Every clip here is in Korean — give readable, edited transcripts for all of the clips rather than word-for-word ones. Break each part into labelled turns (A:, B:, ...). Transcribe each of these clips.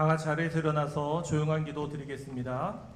A: 다 같이 자리에서 일어나서 조용한 기도 드리겠습니다.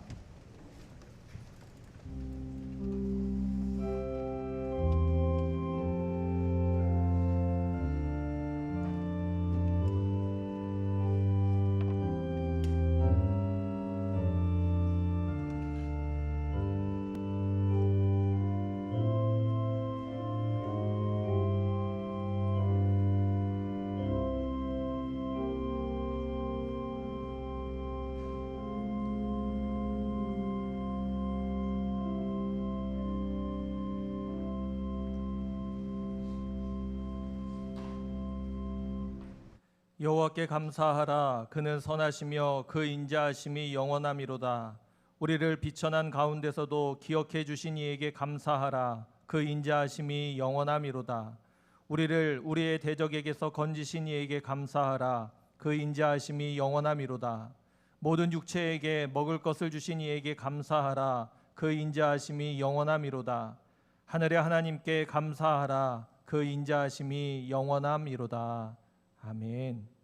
A: 여호와께 감사하라. 그는 선하시며 그 인자하심이 영원함이로다. 우리를 비천한 가운데서도 기억해 주신 이에게 감사하라. 그 인자하심이 영원함이로다. 우리를 우리의 대적에게서 건지신 이에게 감사하라. 그 인자하심이 영원함이로다. 모든 육체에게 먹을 것을 주신 이에게 감사하라. 그 인자하심이 영원함이로다. 하늘의 하나님께 감사하라. 그 인자하심이 영원함이로다. 아멘.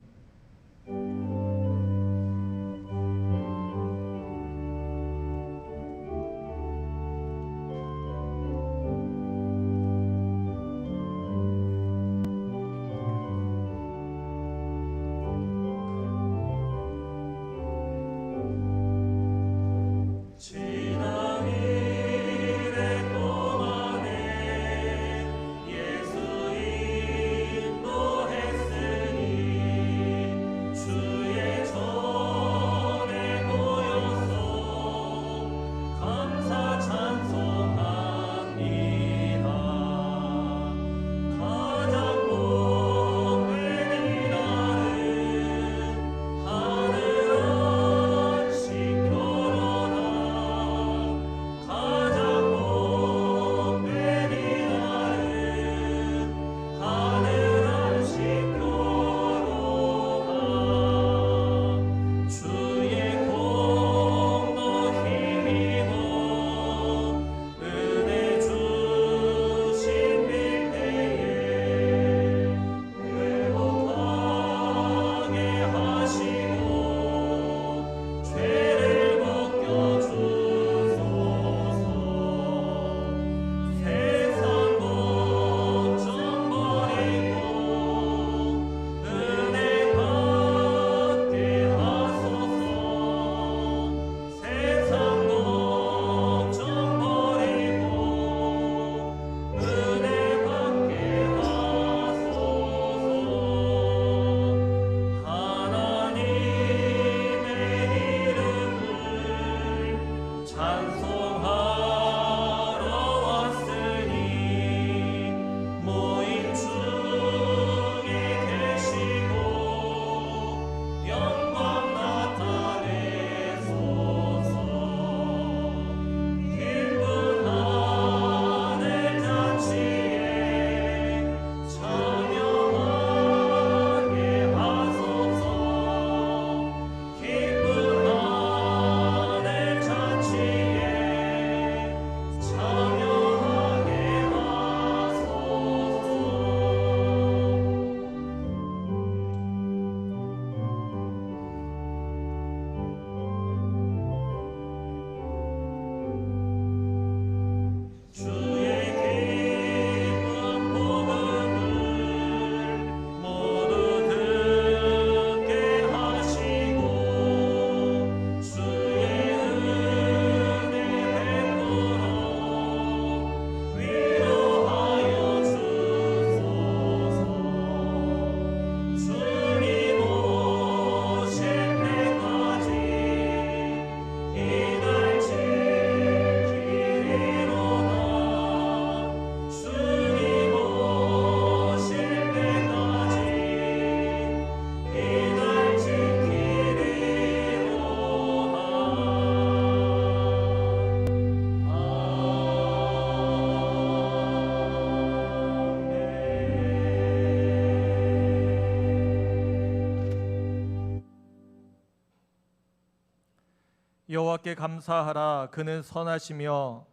A: 여호와께 감사하라. 그는 선하시며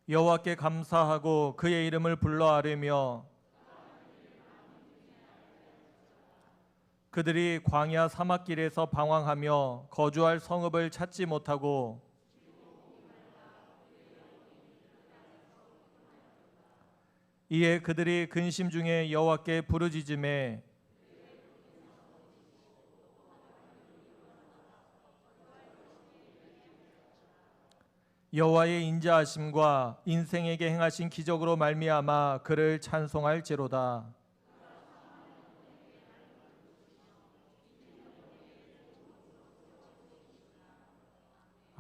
A: 여호와께 감사하고 그의 이름을 불러 아뢰며 그들이 광야 사막길에서 방황하며 거주할 성읍을 찾지 못하고 이에 그들이 근심 중에 여호와께 부르짖음에 여호와의 인자하심과 인생에게 행하신 기적으로 말미암아 그를 찬송할지로다.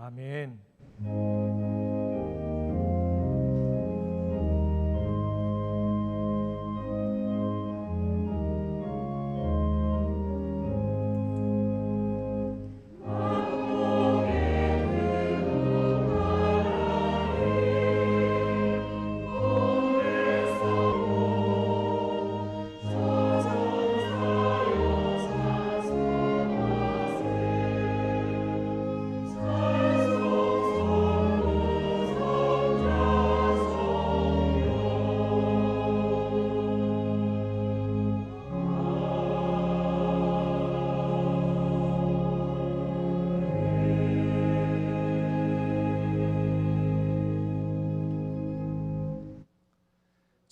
A: 아멘.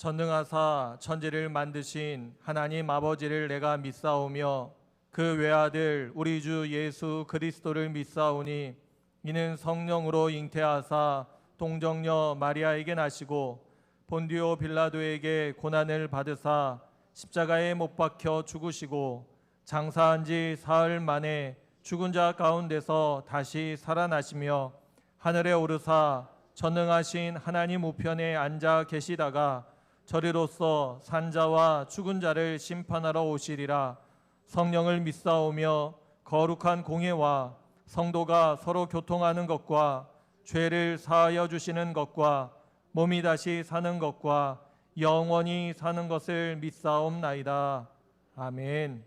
A: 전능하사 천지를 만드신 하나님 아버지를 내가 믿사오며 그 외아들 우리 주 예수 그리스도를 믿사오니 이는 성령으로 잉태하사 동정녀 마리아에게 나시고 본디오 빌라도에게 고난을 받으사 십자가에 못 박혀 죽으시고 장사한 지 사흘 만에 죽은 자 가운데서 다시 살아나시며 하늘에 오르사 전능하신 하나님 우편에 앉아 계시다가 저리로서 산자와 죽은 자를 심판하러 오시리라. 성령을 믿사오며 거룩한 공예와 성도가 서로 교통하는 것과 죄를 사하여 주시는 것과 몸이 다시 사는 것과 영원히 사는 것을 믿사옵나이다. 아멘.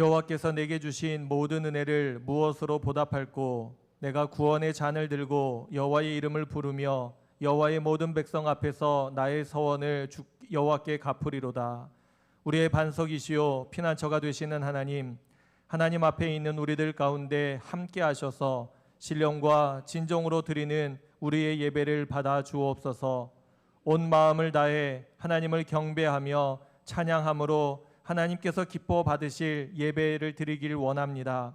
A: 여호와께서 내게 주신 모든 은혜를 무엇으로 보답할꼬? 내가 구원의 잔을 들고 여호와의 이름을 부르며 여호와의 모든 백성 앞에서 나의 서원을 여호와께 갚으리로다. 우리의 반석이시요 피난처가 되시는 하나님, 하나님 앞에 있는 우리들 가운데 함께 하셔서 신령과 진정으로 드리는 우리의 예배를 받아 주옵소서. 온 마음을 다해 하나님을 경배하며 찬양함으로 하나님께서 기뻐 받으실 예배를 드리길 원합니다.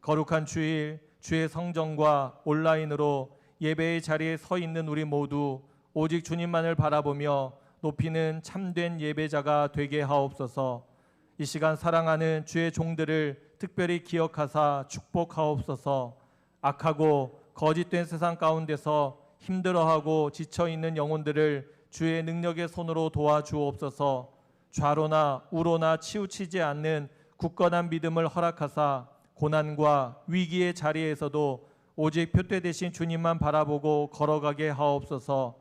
A: 거룩한 주일, 주의 성전과 온라인으로 예배의 자리에 서 있는 우리 모두 오직 주님만을 바라보며 높이는 참된 예배자가 되게 하옵소서. 이 시간 사랑하는 주의 종들을 특별히 기억하사 축복하옵소서. 악하고 거짓된 세상 가운데서 힘들어하고 지쳐있는 영혼들을 주의 능력의 손으로 도와주옵소서. 좌로나 우로나 치우치지 않는 굳건한 믿음을 허락하사 고난과 위기의 자리에서도 오직 표대 되신 주님만 바라보고 걸어가게 하옵소서.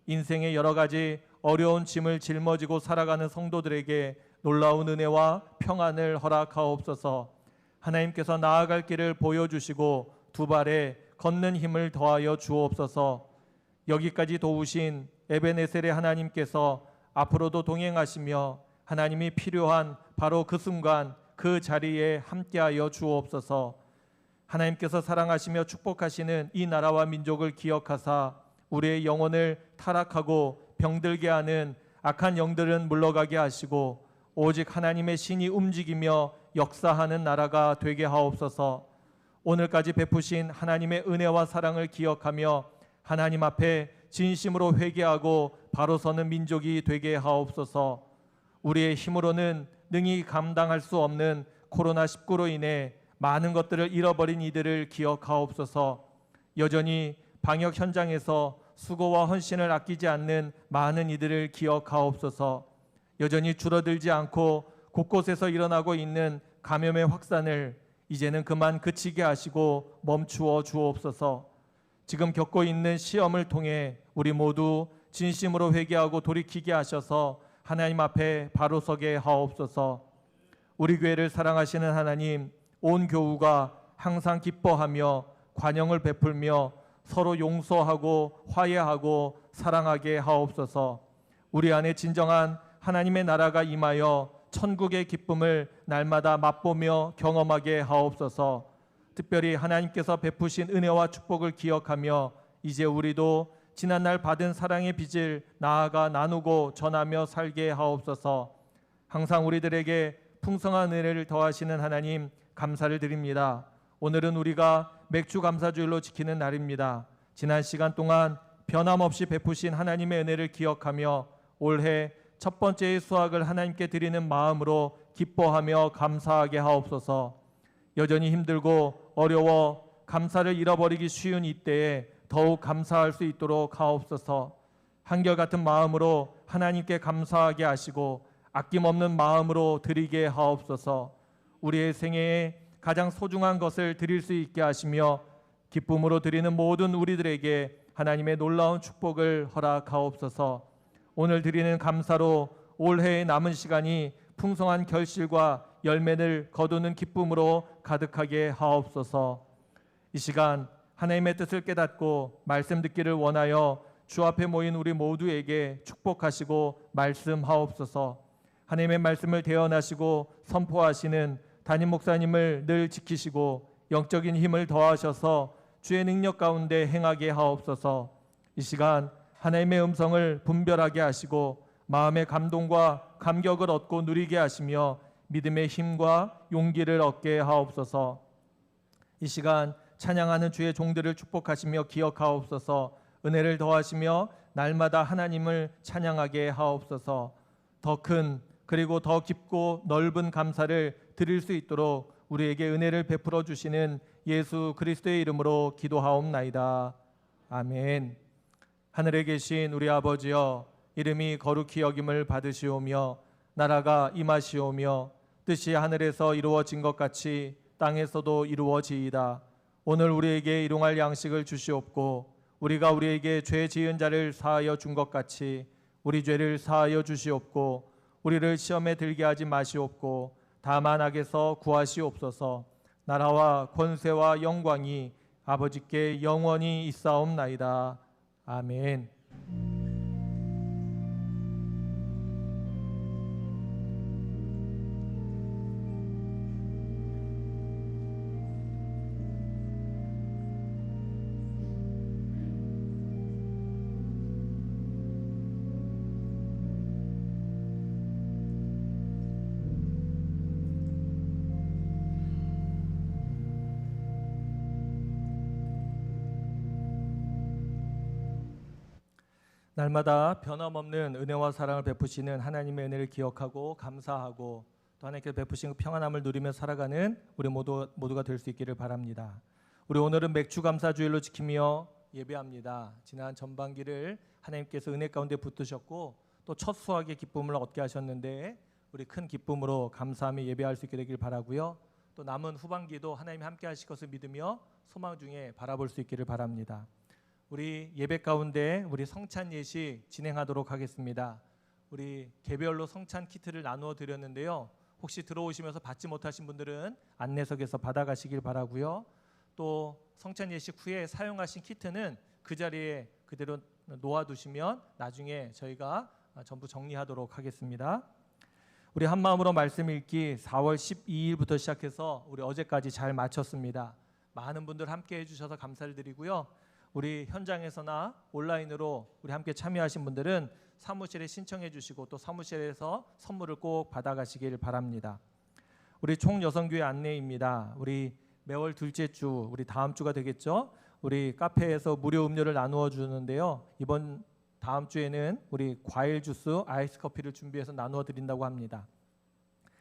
A: 인생의 여러 가지 어려운 짐을 짊어지고 살아가는 성도들에게 놀라운 은혜와 평안을 허락하옵소서. 하나님께서 나아갈 길을 보여주시고 두 발에 걷는 힘을 더하여 주옵소서. 여기까지 도우신 에베네셀의 하나님께서 앞으로도 동행하시며 하나님이 필요한 바로 그 순간 그 자리에 함께하여 주옵소서. 하나님께서 사랑하시며 축복하시는 이 나라와 민족을 기억하사 우리의 영혼을 타락하고 병들게 하는 악한 영들은 물러가게 하시고 오직 하나님의 신이 움직이며 역사하는 나라가 되게 하옵소서. 오늘까지 베푸신 하나님의 은혜와 사랑을 기억하며 하나님 앞에 진심으로 회개하고 바로 서는 민족이 되게 하옵소서. 우리의 힘으로는 능히 감당할 수 없는 코로나19로 인해 많은 것들을 잃어버린 이들을 기억하옵소서. 여전히 방역 현장에서 수고와 헌신을 아끼지 않는 많은 이들을 기억하옵소서. 여전히 줄어들지 않고 곳곳에서 일어나고 있는 감염의 확산을 이제는 그만 그치게 하시고 멈추어 주옵소서. 지금 겪고 있는 시험을 통해 우리 모두 진심으로 회개하고 돌이키게 하셔서 하나님 앞에 바로 서게 하옵소서. 우리 교회를 사랑하시는 하나님, 온 교우가 항상 기뻐하며 관용을 베풀며 서로 용서하고 화해하고 사랑하게 하옵소서. 우리 안에 진정한 하나님의 나라가 임하여 천국의 기쁨을 날마다 맛보며 경험하게 하옵소서. 특별히 하나님께서 베푸신 은혜와 축복을 기억하며 이제 우리도 지난날 받은 사랑의 빚을 나아가 나누고 전하며 살게 하옵소서. 항상 우리들에게 풍성한 은혜를 더하시는 하나님 감사를 드립니다. 오늘은 우리가 맥주 감사주일로 지키는 날입니다. 지난 시간 동안 변함없이 베푸신 하나님의 은혜를 기억하며 올해 첫 번째의 수확을 하나님께 드리는 마음으로 기뻐하며 감사하게 하옵소서. 여전히 힘들고 어려워 감사를 잃어버리기 쉬운 이때에 더욱 감사할 수 있도록 하옵소서. 한결같은 마음으로 하나님께 감사하게 하시고 아낌없는 마음으로 드리게 하옵소서. 우리의 생애에 가장 소중한 것을 드릴 수 있게 하시며 기쁨으로 드리는 모든 우리들에게 하나님의 놀라운 축복을 허락하옵소서. 오늘 드리는 감사로 올해의 남은 시간이 풍성한 결실과 열매를 거두는 기쁨으로 가득하게 하옵소서. 이 시간 하나님의 뜻을 깨닫고 말씀 듣기를 원하여 주 앞에 모인 우리 모두에게 축복하시고 말씀하옵소서. 하나님의 말씀을 대언하시고 선포하시는 담임 목사님을 늘 지키시고 영적인 힘을 더하셔서 주의 능력 가운데 행하게 하옵소서. 이 시간 하나님의 음성을 분별하게 하시고 마음의 감동과 감격을 얻고 누리게 하시며 믿음의 힘과 용기를 얻게 하옵소서. 이 시간 찬양하는 주의 종들을 축복하시며 기억하옵소서. 은혜를 더하시며 날마다 하나님을 찬양하게 하옵소서. 더 큰 그리고 더 깊고 넓은 감사를 드릴 수 있도록 우리에게 은혜를 베풀어 주시는 예수 그리스도의 이름으로 기도하옵나이다. 아멘. 하늘에 계신 우리 아버지여, 이름이 거룩히 여김을 받으시오며 나라가 임하시오며 뜻이 하늘에서 이루어진 것 같이 땅에서도 이루어지이다. 오늘 우리에게 일용할 양식을 주시옵고 우리가 우리에게 죄 지은 자를 사하여 준 것 같이 우리 죄를 사하여 주시옵고 우리를 시험에 들게 하지 마시옵고 다만 악에서 구하시옵소서. 나라와 권세와 영광이 아버지께 영원히 있사옵나이다. 아멘. 날마다 변함없는 은혜와 사랑을 베푸시는 하나님의 은혜를 기억하고 감사하고 또 하나님께서 베푸신 그 평안함을 누리며 살아가는 우리 모두가 될 수 있기를 바랍니다. 우리 오늘은 맥주 감사 주일로 지키며 예배합니다. 지난 전반기를 하나님께서 은혜 가운데 붙드셨고 또 첫 수확의 기쁨을 얻게 하셨는데 우리 큰 기쁨으로 감사하며 예배할 수 있게 되길 바라고요. 또 남은 후반기도 하나님이 함께 하실 것을 믿으며 소망 중에 바라볼 수 있기를 바랍니다. 우리 예배 가운데 우리 성찬 예식 진행하도록 하겠습니다. 우리 개별로 성찬 키트를 나누어 드렸는데요. 혹시 들어오시면서 받지 못하신 분들은 안내석에서 받아가시길 바라고요. 또 성찬 예식 후에 사용하신 키트는 그 자리에 그대로 놓아두시면 나중에 저희가 전부 정리하도록 하겠습니다. 우리 한마음으로 말씀 읽기 4월 12일부터 시작해서 우리 어제까지 잘 마쳤습니다. 많은 분들 함께 해주셔서 감사를 드리고요. 우리 현장에서나 온라인으로 우리 함께 참여하신 분들은 사무실에 신청해 주시고 또 사무실에서 선물을 꼭 받아가시길 바랍니다. 우리 총여성교회 안내입니다. 우리 매월 둘째 주, 우리 다음 주가 되겠죠. 우리 카페에서 무료 음료를 나누어 주는데요. 이번 다음 주에는 우리 과일 주스, 아이스 커피를 준비해서 나누어 드린다고 합니다.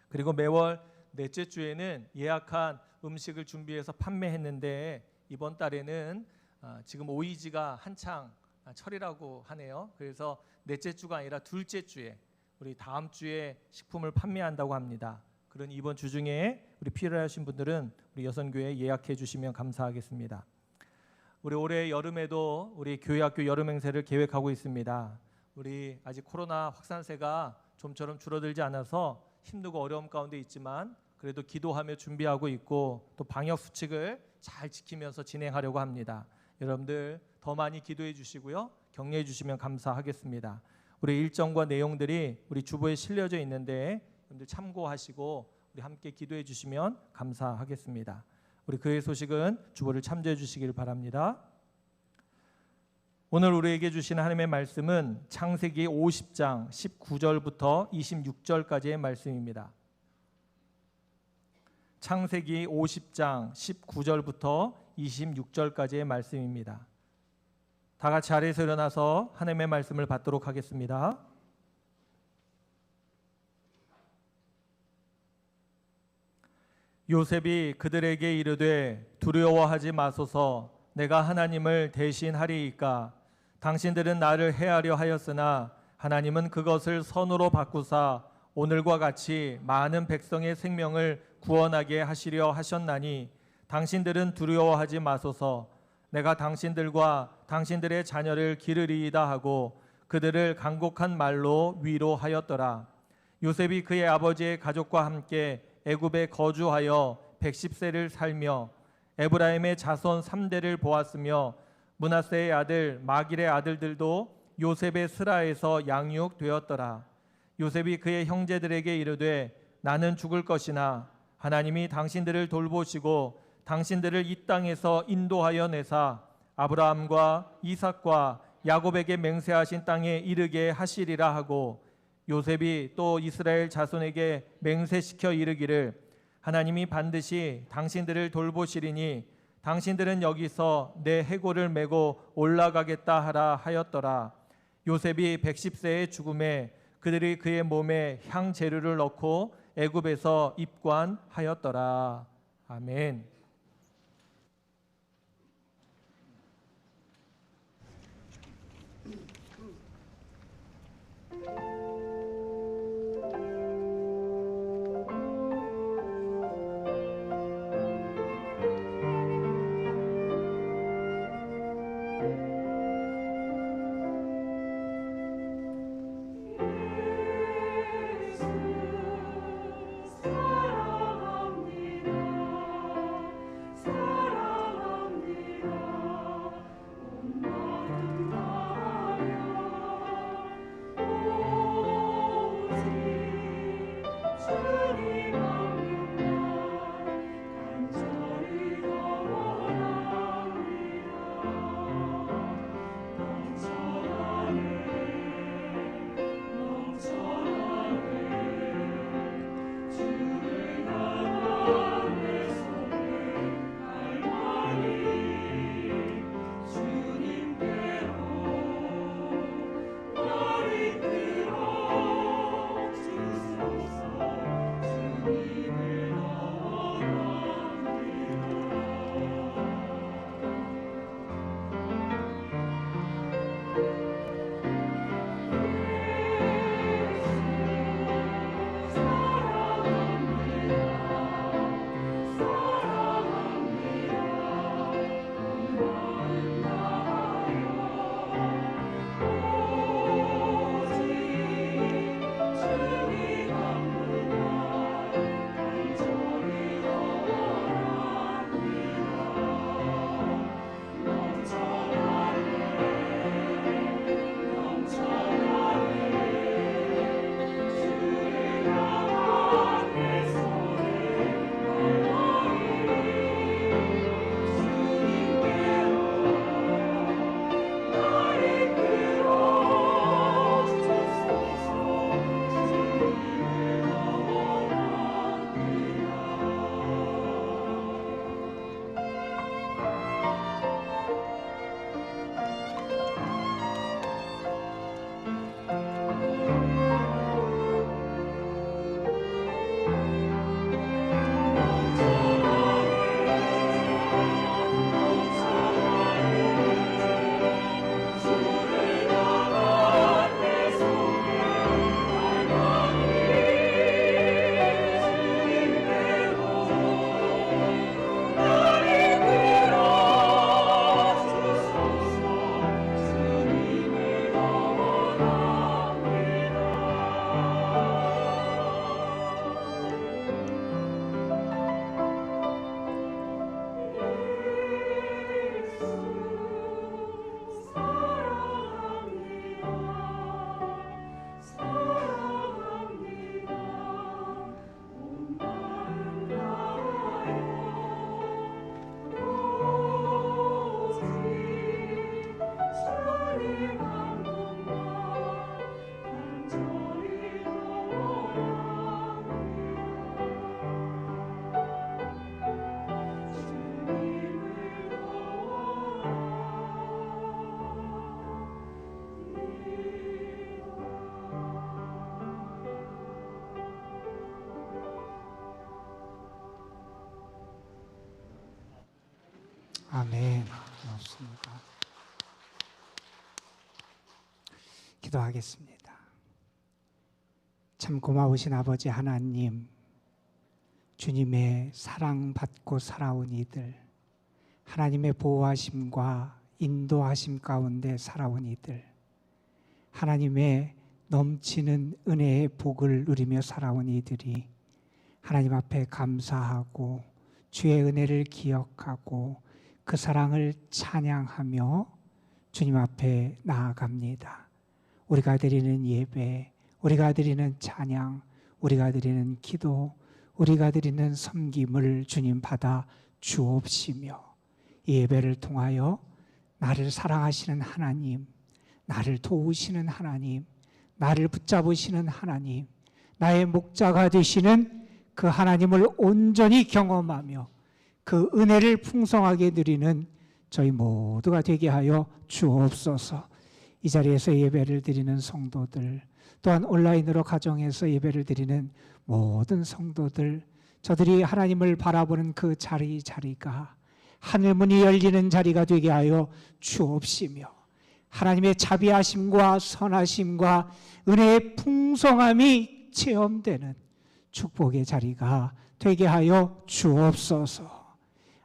A: 그리고 매월 넷째 주에는 예약한 음식을 준비해서 판매했는데 이번 달에는 지금 오이지가 한창 철이라고 하네요. 그래서 넷째 주가 아니라 둘째 주에 우리 다음 주에 식품을 판매한다고 합니다. 그런 이번 주 중에 우리 필요하신 분들은 우리 여선교회에 예약해 주시면 감사하겠습니다. 우리 올해 여름에도 우리 교회학교 여름행사를 계획하고 있습니다. 우리 아직 코로나 확산세가 좀처럼 줄어들지 않아서 힘들고 어려움 가운데 있지만 그래도 기도하며 준비하고 있고 또 방역 수칙을 잘 지키면서 진행하려고 합니다. 여러분들 더 많이 기도해 주시고요. 격려해 주시면 감사하겠습니다. 우리 일정과 내용들이 우리 주보에 실려져 있는데 여러분들 참고하시고 우리 함께 기도해 주시면 감사하겠습니다. 우리 교회 소식은 주보를 참조해 주시길 바랍니다. 오늘 우리에게 주신 하나님의 말씀은 창세기 50장 19절부터 26절까지의 말씀입니다. 창세기 50장 19절부터 26절까지의 말씀입니다. 다 같이 자리에서 일어나서 하나님의 말씀을 받도록 하겠습니다. 요셉이 그들에게 이르되 두려워하지 마소서. 내가 하나님을 대신하리이까. 당신들은 나를 해하려 하였으나 하나님은 그것을 선으로 바꾸사 오늘과 같이 많은 백성의 생명을 구원하게 하시려 하셨나니 당신들은 두려워하지 마소서. 내가 당신들과 당신들의 자녀를 기르리이다 하고 그들을 간곡한 말로 위로하였더라. 요셉이 그의 아버지의 가족과 함께 애굽에 거주하여 110세를 살며 에브라임의 자손 3대를 보았으며 므낫세의 아들 마길의 아들들도 요셉의 스라에서 양육되었더라. 요셉이 그의 형제들에게 이르되 나는 죽을 것이나 하나님이 당신들을 돌보시고 당신들을 이 땅에서 인도하여 내사 아브라함과 이삭과 야곱에게 맹세하신 땅에 이르게 하시리라 하고 요셉이 또 이스라엘 자손에게 맹세시켜 이르기를 하나님이 반드시 당신들을 돌보시리니 당신들은 여기서 내 해골을 메고 올라가겠다 하라 하였더라. 요셉이 110세의 죽음에 그들이 그의 몸에 향 재료를 넣고 애굽에서 입관하였더라. 아멘.
B: 아멘. 고맙습니다. 기도하겠습니다. 참 고마우신 아버지 하나님, 주님의 사랑받고 살아온 이들, 하나님의 보호하심과 인도하심 가운데 살아온 이들, 하나님의 넘치는 은혜의 복을 누리며 살아온 이들이 하나님 앞에 감사하고 주의 은혜를 기억하고 그 사랑을 찬양하며 주님 앞에 나아갑니다. 우리가 드리는 예배, 우리가 드리는 찬양, 우리가 드리는 기도, 우리가 드리는 섬김을 주님 받아 주옵시며 이 예배를 통하여 나를 사랑하시는 하나님, 나를 도우시는 하나님, 나를 붙잡으시는 하나님, 나의 목자가 되시는 그 하나님을 온전히 경험하며 그 은혜를 풍성하게 누리는 저희 모두가 되게 하여 주옵소서. 이 자리에서 예배를 드리는 성도들, 또한 온라인으로 가정에서 예배를 드리는 모든 성도들, 저들이 하나님을 바라보는 그 자리가 하늘문이 열리는 자리가 되게 하여 주옵시며 하나님의 자비하심과 선하심과 은혜의 풍성함이 체험되는 축복의 자리가 되게 하여 주옵소서.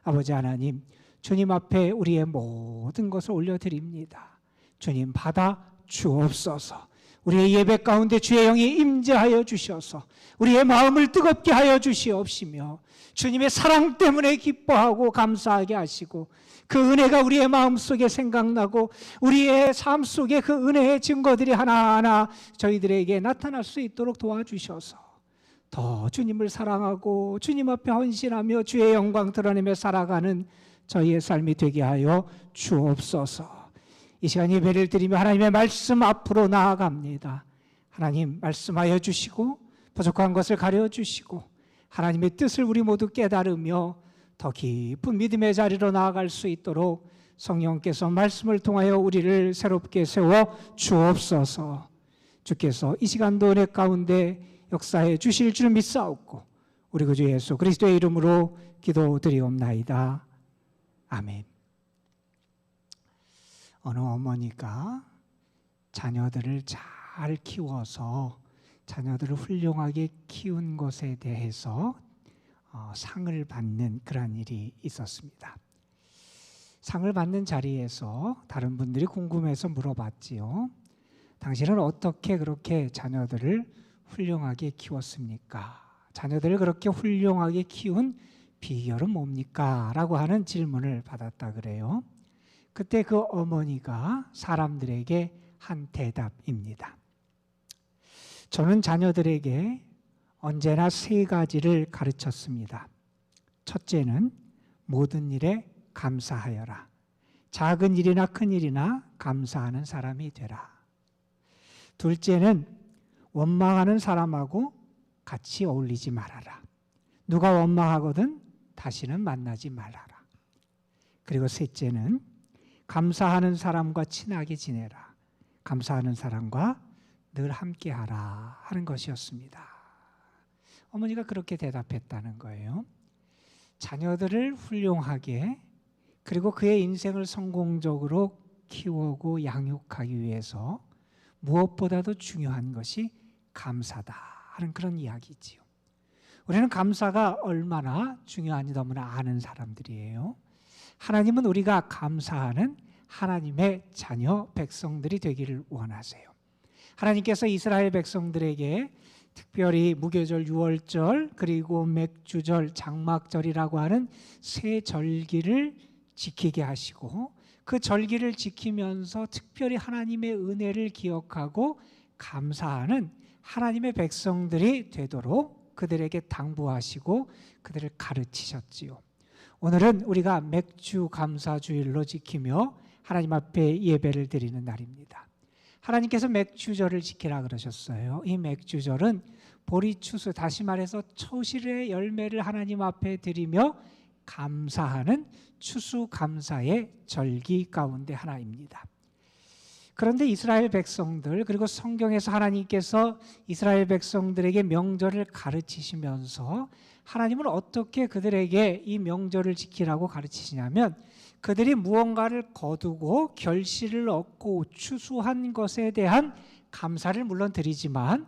B: 아버지 하나님, 주님 앞에 우리의 모든 것을 올려드립니다. 주님 받아 주옵소서. 우리의 예배 가운데 주의 영이 임재하여 주셔서 우리의 마음을 뜨겁게 하여 주시옵시며 주님의 사랑 때문에 기뻐하고 감사하게 하시고 그 은혜가 우리의 마음속에 생각나고 우리의 삶 속에 그 은혜의 증거들이 하나하나 저희들에게 나타날 수 있도록 도와주셔서 더 주님을 사랑하고 주님 앞에 헌신하며 주의 영광 드러내며 살아가는 저희의 삶이 되게 하여 주옵소서. 이 시간 예배를 드리며 하나님의 말씀 앞으로 나아갑니다. 하나님 말씀하여 주시고 부족한 것을 가려주시고 하나님의 뜻을 우리 모두 깨달으며 더 깊은 믿음의 자리로 나아갈 수 있도록 성령께서 말씀을 통하여 우리를 새롭게 세워 주옵소서. 주께서 이 시간도 은혜 가운데 역사해 주실 줄 믿사옵고 우리 구주 예수 그리스도의 이름으로 기도드리옵나이다. 아멘. 어느 어머니가 자녀들을 잘 키워서 자녀들을 훌륭하게 키운 것에 대해서 상을 받는 그런 일이 있었습니다. 상을 받는 자리에서 다른 분들이 궁금해서 물어봤지요. 당신은 어떻게 그렇게 자녀들을 훌륭하게 키웠습니까? 자녀들을 그렇게 훌륭하게 키운 비결은 뭡니까? 라고 하는 질문을 받았다 그래요. 그때 그 어머니가 사람들에게 한 대답입니다. 저는 자녀들에게 언제나 세 가지를 가르쳤습니다. 첫째는 모든 일에 감사하여라. 작은 일이나 큰 일이나 감사하는 사람이 되라. 둘째는 원망하는 사람하고 같이 어울리지 말아라. 누가 원망하거든 다시는 만나지 말아라. 그리고 셋째는 감사하는 사람과 친하게 지내라. 감사하는 사람과 늘 함께하라 하는 것이었습니다. 어머니가 그렇게 대답했다는 거예요. 자녀들을 훌륭하게 그리고 그의 인생을 성공적으로 키우고 양육하기 위해서 무엇보다도 중요한 것이 감사다 하는 그런 이야기지요. 우리는 감사가 얼마나 중요한지 너무나 아는 사람들이에요. 하나님은 우리가 감사하는 하나님의 자녀 백성들이 되기를 원하세요. 하나님께서 이스라엘 백성들에게 특별히 무교절, 유월절, 그리고 맥주절, 장막절이라고 하는 세 절기를 지키게 하시고 그 절기를 지키면서 특별히 하나님의 은혜를 기억하고 감사하는 하나님의 백성들이 되도록 그들에게 당부하시고 그들을 가르치셨지요. 오늘은 우리가 맥주 감사주일로 지키며 하나님 앞에 예배를 드리는 날입니다. 하나님께서 맥주절을 지키라 그러셨어요. 이 맥주절은 보리추수, 다시 말해서 초실의 열매를 하나님 앞에 드리며 감사하는 추수감사의 절기 가운데 하나입니다. 그런데 이스라엘 백성들, 그리고 성경에서 하나님께서 이스라엘 백성들에게 명절을 가르치시면서 하나님은 어떻게 그들에게 이 명절을 지키라고 가르치시냐면 그들이 무언가를 거두고 결실을 얻고 추수한 것에 대한 감사를 물론 드리지만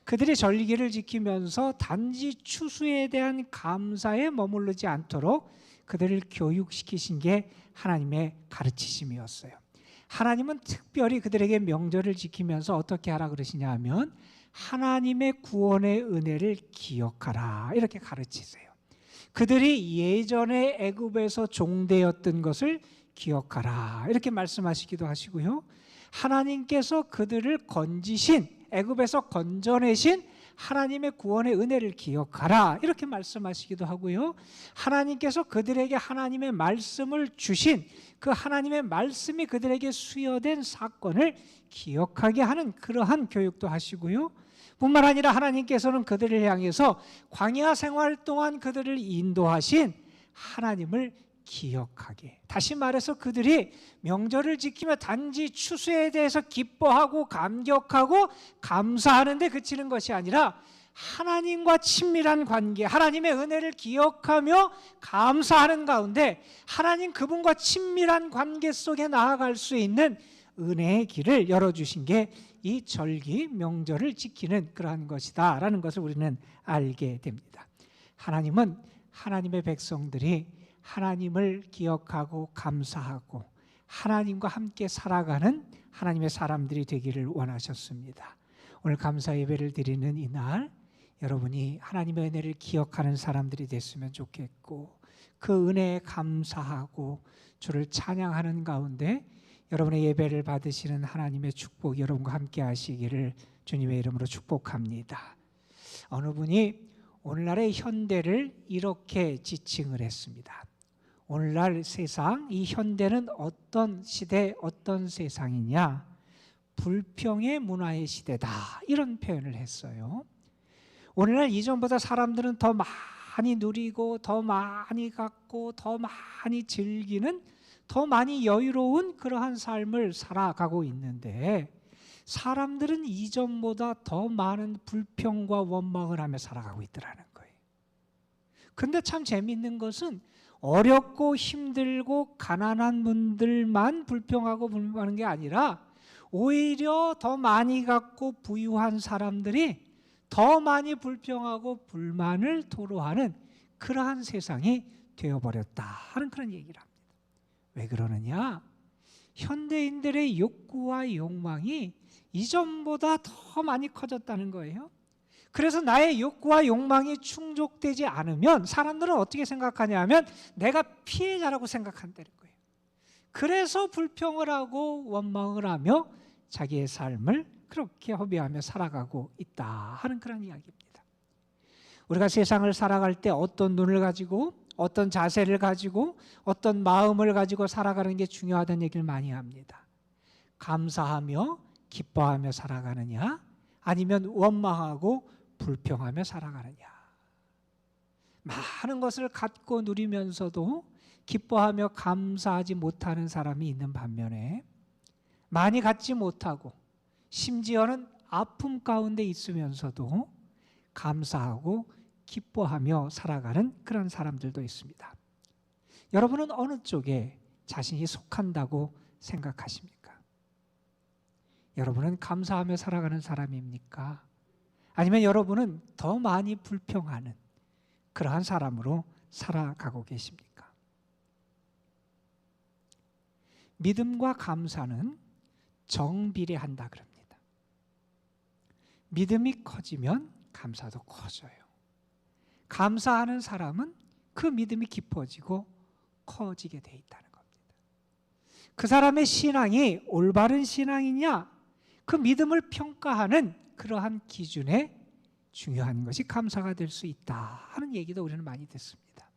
B: 그들이 절기를 지키면서 단지 추수에 대한 감사에 머무르지 않도록 그들을 교육시키신 게 하나님의 가르치심이었어요. 하나님은 특별히 그들에게 명절을 지키면서 어떻게 하라 그러시냐 하면 하나님의 구원의 은혜를 기억하라 이렇게 가르치세요. 그들이 예전에 애굽에서 종되었던 것을 기억하라 이렇게 말씀하시기도 하시고요. 하나님께서 그들을 건지신 애굽에서 건져내신 하나님의 구원의 은혜를 기억하라 이렇게 말씀하시기도 하고요. 하나님께서 그들에게 하나님의 말씀을 주신 그 하나님의 말씀이 그들에게 수여된 사건을 기억하게 하는 그러한 교육도 하시고요. 뿐만 아니라 하나님께서는 그들을 향해서 광야 생활 동안 그들을 인도하신 하나님을 기억하게, 다시 말해서 그들이 명절을 지키며 단지 추수에 대해서 기뻐하고 감격하고 감사하는 데 그치는 것이 아니라 하나님과 친밀한 관계, 하나님의 은혜를 기억하며 감사하는 가운데 하나님 그분과 친밀한 관계 속에 나아갈 수 있는 은혜의 길을 열어주신 게 이 절기, 명절을 지키는 그러한 것이다 라는 것을 우리는 알게 됩니다. 하나님은 하나님의 백성들이 하나님을 기억하고 감사하고 하나님과 함께 살아가는 하나님의 사람들이 되기를 원하셨습니다. 오늘 감사 예배를 드리는 이날 여러분이 하나님의 은혜를 기억하는 사람들이 됐으면 좋겠고 그 은혜에 감사하고 주를 찬양하는 가운데 여러분의 예배를 받으시는 하나님의 축복 여러분과 함께 하시기를 주님의 이름으로 축복합니다. 어느 분이 오늘날의 현대를 이렇게 지칭을 했습니다. 오늘날 세상, 이 현대는 어떤 시대, 어떤 세상이냐? 불평의 문화의 시대다. 이런 표현을 했어요. 오늘날 이전보다 사람들은 더 많이 누리고 더 많이 갖고 더 많이 즐기는 더 많이 여유로운 그러한 삶을 살아가고 있는데 사람들은 이전보다 더 많은 불평과 원망을 하며 살아가고 있더라는 거예요. 근데 참 재미있는 것은 어렵고 힘들고 가난한 분들만 불평하고 불만하는 게 아니라 오히려 더 많이 갖고 부유한 사람들이 더 많이 불평하고 불만을 토로하는 그러한 세상이 되어버렸다 하는 그런 얘기를 합니다. 왜 그러느냐? 현대인들의 욕구와 욕망이 이전보다 더 많이 커졌다는 거예요. 그래서 나의 욕구와 욕망이 충족되지 않으면 사람들은 어떻게 생각하냐 하면 내가 피해자라고 생각한다는 거예요. 그래서 불평을 하고 원망을 하며 자기의 삶을 그렇게 허비하며 살아가고 있다 하는 그런 이야기입니다. 우리가 세상을 살아갈 때 어떤 눈을 가지고 어떤 자세를 가지고 어떤 마음을 가지고 살아가는 게 중요하다는 얘기를 많이 합니다. 감사하며 기뻐하며 살아가느냐 아니면 원망하고 불평하며 살아가느냐. 많은 것을 갖고 누리면서도 기뻐하며 감사하지 못하는 사람이 있는 반면에 많이 갖지 못하고 심지어는 아픔 가운데 있으면서도 감사하고 기뻐하며 살아가는 그런 사람들도 있습니다. 여러분은 어느 쪽에 자신이 속한다고 생각하십니까? 여러분은 감사하며 살아가는 사람입니까? 아니면 여러분은 더 많이 불평하는 그러한 사람으로 살아가고 계십니까? 믿음과 감사는 정비례한다 그럽니다. 믿음이 커지면 감사도 커져요. 감사하는 사람은 그 믿음이 깊어지고 커지게 돼 있다는 겁니다. 그 사람의 신앙이 올바른 신앙이냐, 그 믿음을 평가하는 그러한 기준에 중요한 것이 감사가 될 수 있다 하는 얘기도 우리는 많이 듣습니다.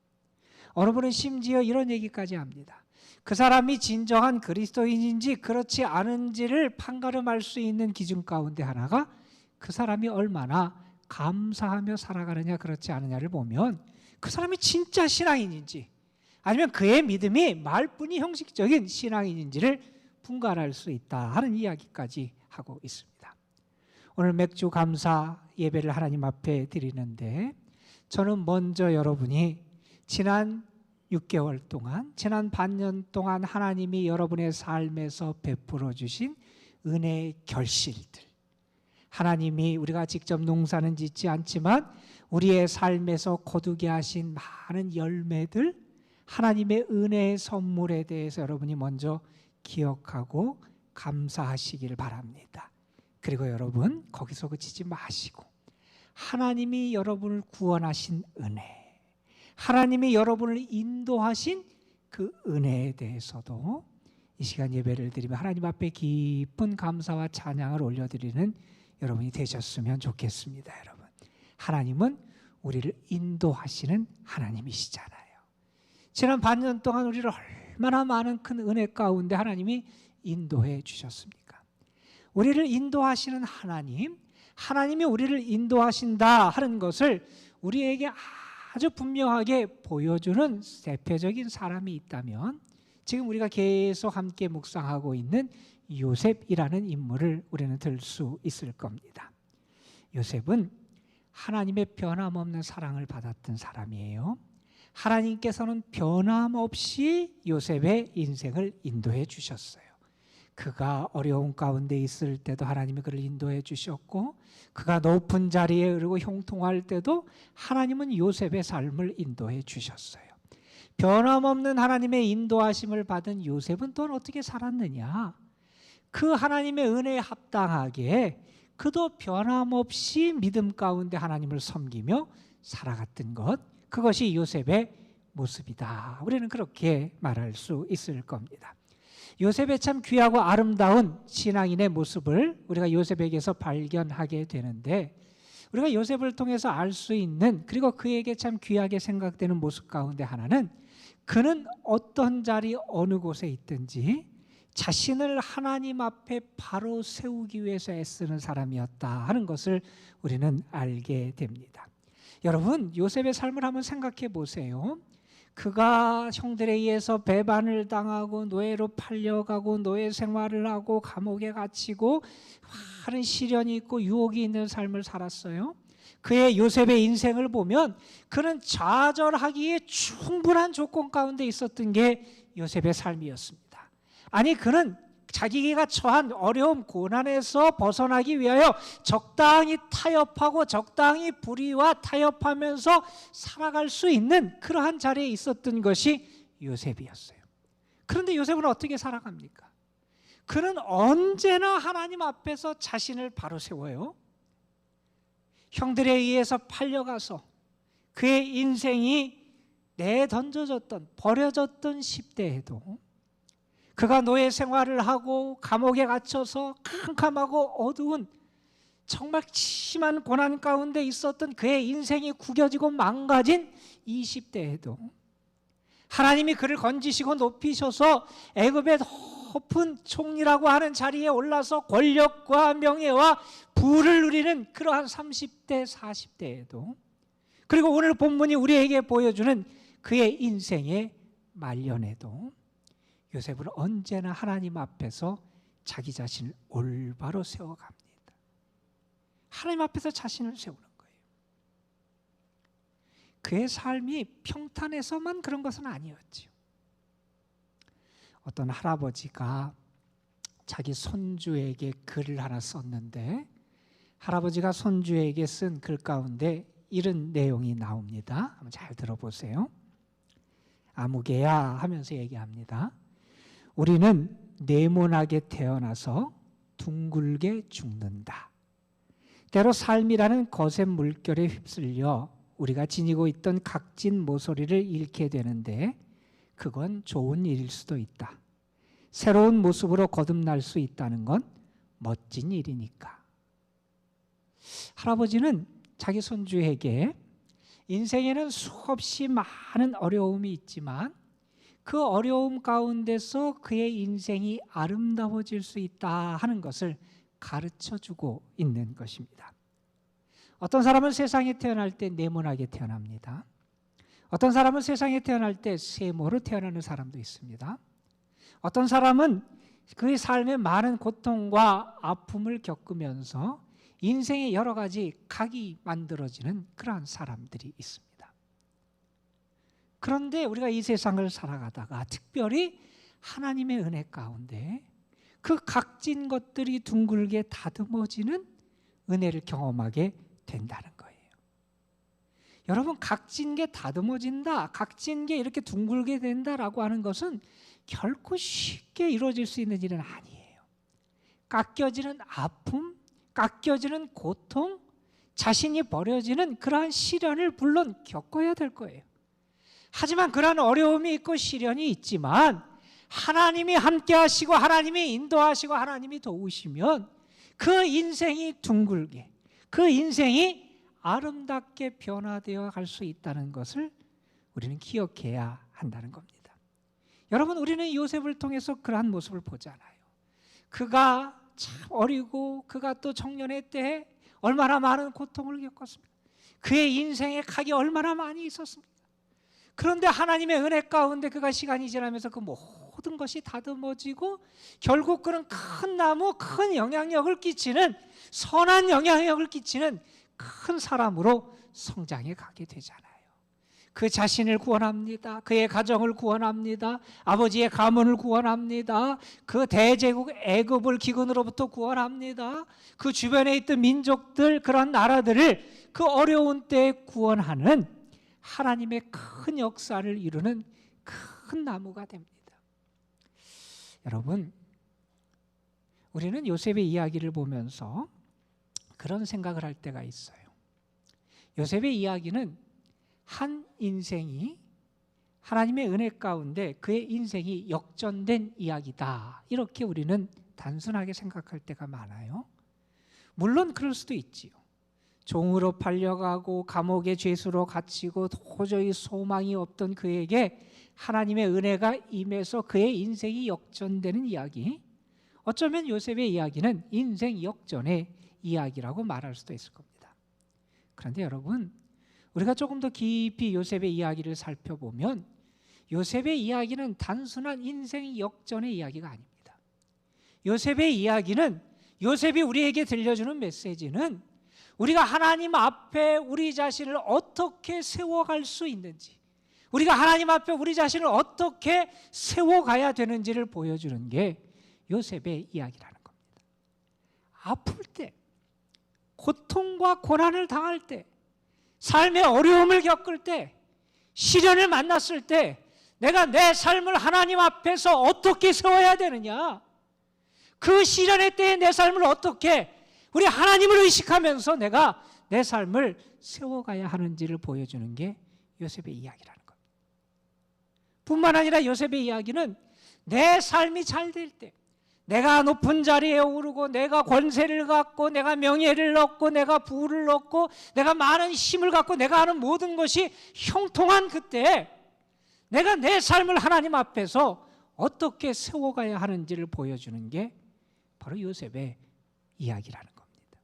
B: 어느 분은 심지어 이런 얘기까지 합니다. 그 사람이 진정한 그리스도인인지 그렇지 않은지를 판가름할 수 있는 기준 가운데 하나가 그 사람이 얼마나 감사하며 살아가느냐 그렇지 않느냐를 보면 그 사람이 진짜 신앙인인지 아니면 그의 믿음이 말뿐이 형식적인 신앙인인지를 분간할 수 있다 하는 이야기까지 하고 있습니다. 오늘 맥주 감사 예배를 하나님 앞에 드리는데 저는 먼저 여러분이 지난 6개월 동안, 지난 반년 동안 하나님이 여러분의 삶에서 베풀어 주신 은혜의 결실들, 하나님이 우리가 직접 농사는 짓지 않지만 우리의 삶에서 거두게 하신 많은 열매들, 하나님의 은혜의 선물에 대해서 여러분이 먼저 기억하고 감사하시길 바랍니다. 그리고 여러분 거기서 그치지 마시고 하나님이 여러분을 구원하신 은혜, 하나님이 여러분을 인도하신 그 은혜에 대해서도 이 시간 예배를 드리며 하나님 앞에 깊은 감사와 찬양을 올려드리는 여러분이 되셨으면 좋겠습니다. 여러분, 하나님은 우리를 인도하시는 하나님이시잖아요. 지난 반년 동안 우리를 얼마나 많은 큰 은혜 가운데 하나님이 인도해 주셨습니까? 우리를 인도하시는 하나님, 하나님이 우리를 인도하신다 하는 것을 우리에게 아주 분명하게 보여주는 대표적인 사람이 있다면 지금 우리가 계속 함께 묵상하고 있는 요셉이라는 인물을 우리는 들 수 있을 겁니다. 요셉은 하나님의 변함없는 사랑을 받았던 사람이에요. 하나님께서는 변함없이 요셉의 인생을 인도해 주셨어요. 그가 어려운 가운데 있을 때도 하나님이 그를 인도해 주셨고, 그가 높은 자리에 오르고 형통할 때도 하나님은 요셉의 삶을 인도해 주셨어요. 변함없는 하나님의 인도하심을 받은 요셉은 또한 어떻게 살았느냐? 그 하나님의 은혜에 합당하게 그도 변함없이 믿음 가운데 하나님을 섬기며 살아갔던 것, 그것이 요셉의 모습이다. 우리는 그렇게 말할 수 있을 겁니다. 요셉의 참 귀하고 아름다운 신앙인의 모습을 우리가 요셉에게서 발견하게 되는데, 우리가 요셉을 통해서 알 수 있는, 그리고 그에게 참 귀하게 생각되는 모습 가운데 하나는, 그는 어떤 자리 어느 곳에 있든지 자신을 하나님 앞에 바로 세우기 위해서 애쓰는 사람이었다 하는 것을 우리는 알게 됩니다. 여러분, 요셉의 삶을 한번 생각해 보세요. 그가 형들에 의해서 배반을 당하고 노예로 팔려가고 노예 생활을 하고 감옥에 갇히고 많은 시련이 있고 유혹이 있는 삶을 살았어요. 그의 요셉의 인생을 보면 그는 좌절하기에 충분한 조건 가운데 있었던 게 요셉의 삶이었습니다. 아니, 그는 자기가 처한 어려움, 고난에서 벗어나기 위하여 적당히 타협하고 적당히 불의와 타협하면서 살아갈 수 있는 그러한 자리에 있었던 것이 요셉이었어요. 그런데 요셉은 어떻게 살아갑니까? 그는 언제나 하나님 앞에서 자신을 바로 세워요. 형들에 의해서 팔려가서 그의 인생이 내던져졌던, 버려졌던 10대에도 그가 노예 생활을 하고 감옥에 갇혀서 캄캄하고 어두운 정말 심한 고난 가운데 있었던 그의 인생이 구겨지고 망가진 20대에도 하나님이 그를 건지시고 높이셔서 애굽의 높은 총리라고 하는 자리에 올라서 권력과 명예와 부를 누리는 그러한 30대, 40대에도, 그리고 오늘 본문이 우리에게 보여주는 그의 인생의 말년에도 요셉은 언제나 하나님 앞에서 자기 자신을 올바로 세워갑니다. 하나님 앞에서 자신을 세우는 거예요. 그의 삶이 평탄해서만 그런 것은 아니었죠. 어떤 할아버지가 자기 손주에게 글을 하나 썼는데, 할아버지가 손주에게 쓴 글 가운데 이런 내용이 나옵니다. 한번 잘 들어보세요. 아무개야 하면서 얘기합니다. 우리는 네모나게 태어나서 둥글게 죽는다. 때로 삶이라는 거센 물결에 휩쓸려 우리가 지니고 있던 각진 모서리를 잃게 되는데 그건 좋은 일일 수도 있다. 새로운 모습으로 거듭날 수 있다는 건 멋진 일이니까. 할아버지는 자기 손주에게 인생에는 수없이 많은 어려움이 있지만 그 어려움 가운데서 그의 인생이 아름다워질 수 있다 하는 것을 가르쳐주고 있는 것입니다. 어떤 사람은 세상에 태어날 때 네모나게 태어납니다. 어떤 사람은 세상에 태어날 때 세모로 태어나는 사람도 있습니다. 어떤 사람은 그의 삶에 많은 고통과 아픔을 겪으면서 인생의 여러 가지 각이 만들어지는 그러한 사람들이 있습니다. 그런데 우리가 이 세상을 살아가다가 특별히 하나님의 은혜 가운데 그 각진 것들이 둥글게 다듬어지는 은혜를 경험하게 된다는 거예요. 여러분, 각진 게 다듬어진다, 각진 게 이렇게 둥글게 된다라고 하는 것은 결코 쉽게 이루어질 수 있는 일은 아니에요. 깎여지는 아픔, 깎여지는 고통, 자신이 버려지는 그러한 시련을 물론 겪어야 될 거예요. 하지만 그러한 어려움이 있고 시련이 있지만 하나님이 함께 하시고 하나님이 인도하시고 하나님이 도우시면 그 인생이 둥글게, 그 인생이 아름답게 변화되어 갈 수 있다는 것을 우리는 기억해야 한다는 겁니다. 여러분, 우리는 요셉을 통해서 그러한 모습을 보잖아요. 그가 참 어리고 그가 또 청년의 때에 얼마나 많은 고통을 겪었습니까? 그의 인생의 각이 얼마나 많이 있었습니까? 그런데 하나님의 은혜 가운데 그가 시간이 지나면서 그 모든 것이 다듬어지고 결국 그는 큰 나무, 큰 영향력을 끼치는, 선한 영향력을 끼치는 큰 사람으로 성장해 가게 되잖아요. 그 자신을 구원합니다. 그의 가정을 구원합니다. 아버지의 가문을 구원합니다. 그 대제국 애굽을 기근으로부터 구원합니다. 그 주변에 있던 민족들, 그런 나라들을 그 어려운 때에 구원하는 하나님의 큰 역사를 이루는 큰 나무가 됩니다. 여러분, 우리는 요셉의 이야기를 보면서 그런 생각을 할 때가 있어요. 요셉의 이야기는 한 인생이 하나님의 은혜 가운데 그의 인생이 역전된 이야기다, 이렇게 우리는 단순하게 생각할 때가 많아요. 물론 그럴 수도 있지요. 종으로 팔려가고 감옥의 죄수로 갇히고 도저히 소망이 없던 그에게 하나님의 은혜가 임해서 그의 인생이 역전되는 이야기, 어쩌면 요셉의 이야기는 인생 역전의 이야기라고 말할 수도 있을 겁니다. 그런데 여러분, 우리가 조금 더 깊이 요셉의 이야기를 살펴보면 요셉의 이야기는 단순한 인생 역전의 이야기가 아닙니다. 요셉의 이야기는, 요셉이 우리에게 들려주는 메시지는 우리가 하나님 앞에 우리 자신을 어떻게 세워갈 수 있는지, 우리가 하나님 앞에 우리 자신을 어떻게 세워가야 되는지를 보여주는 게 요셉의 이야기라는 겁니다. 아플 때, 고통과 고난을 당할 때, 삶의 어려움을 겪을 때, 시련을 만났을 때 내가 내 삶을 하나님 앞에서 어떻게 세워야 되느냐, 그 시련의 때에 내 삶을 어떻게 우리 하나님을 의식하면서 내가 내 삶을 세워가야 하는지를 보여주는 게 요셉의 이야기라는 겁니다. 뿐만 아니라 요셉의 이야기는 내 삶이 잘 될 때, 내가 높은 자리에 오르고 내가 권세를 갖고 내가 명예를 얻고 내가 부를 얻고 내가 많은 힘을 갖고 내가 하는 모든 것이 형통한 그때 내가 내 삶을 하나님 앞에서 어떻게 세워가야 하는지를 보여주는 게 바로 요셉의 이야기라는 겁니다.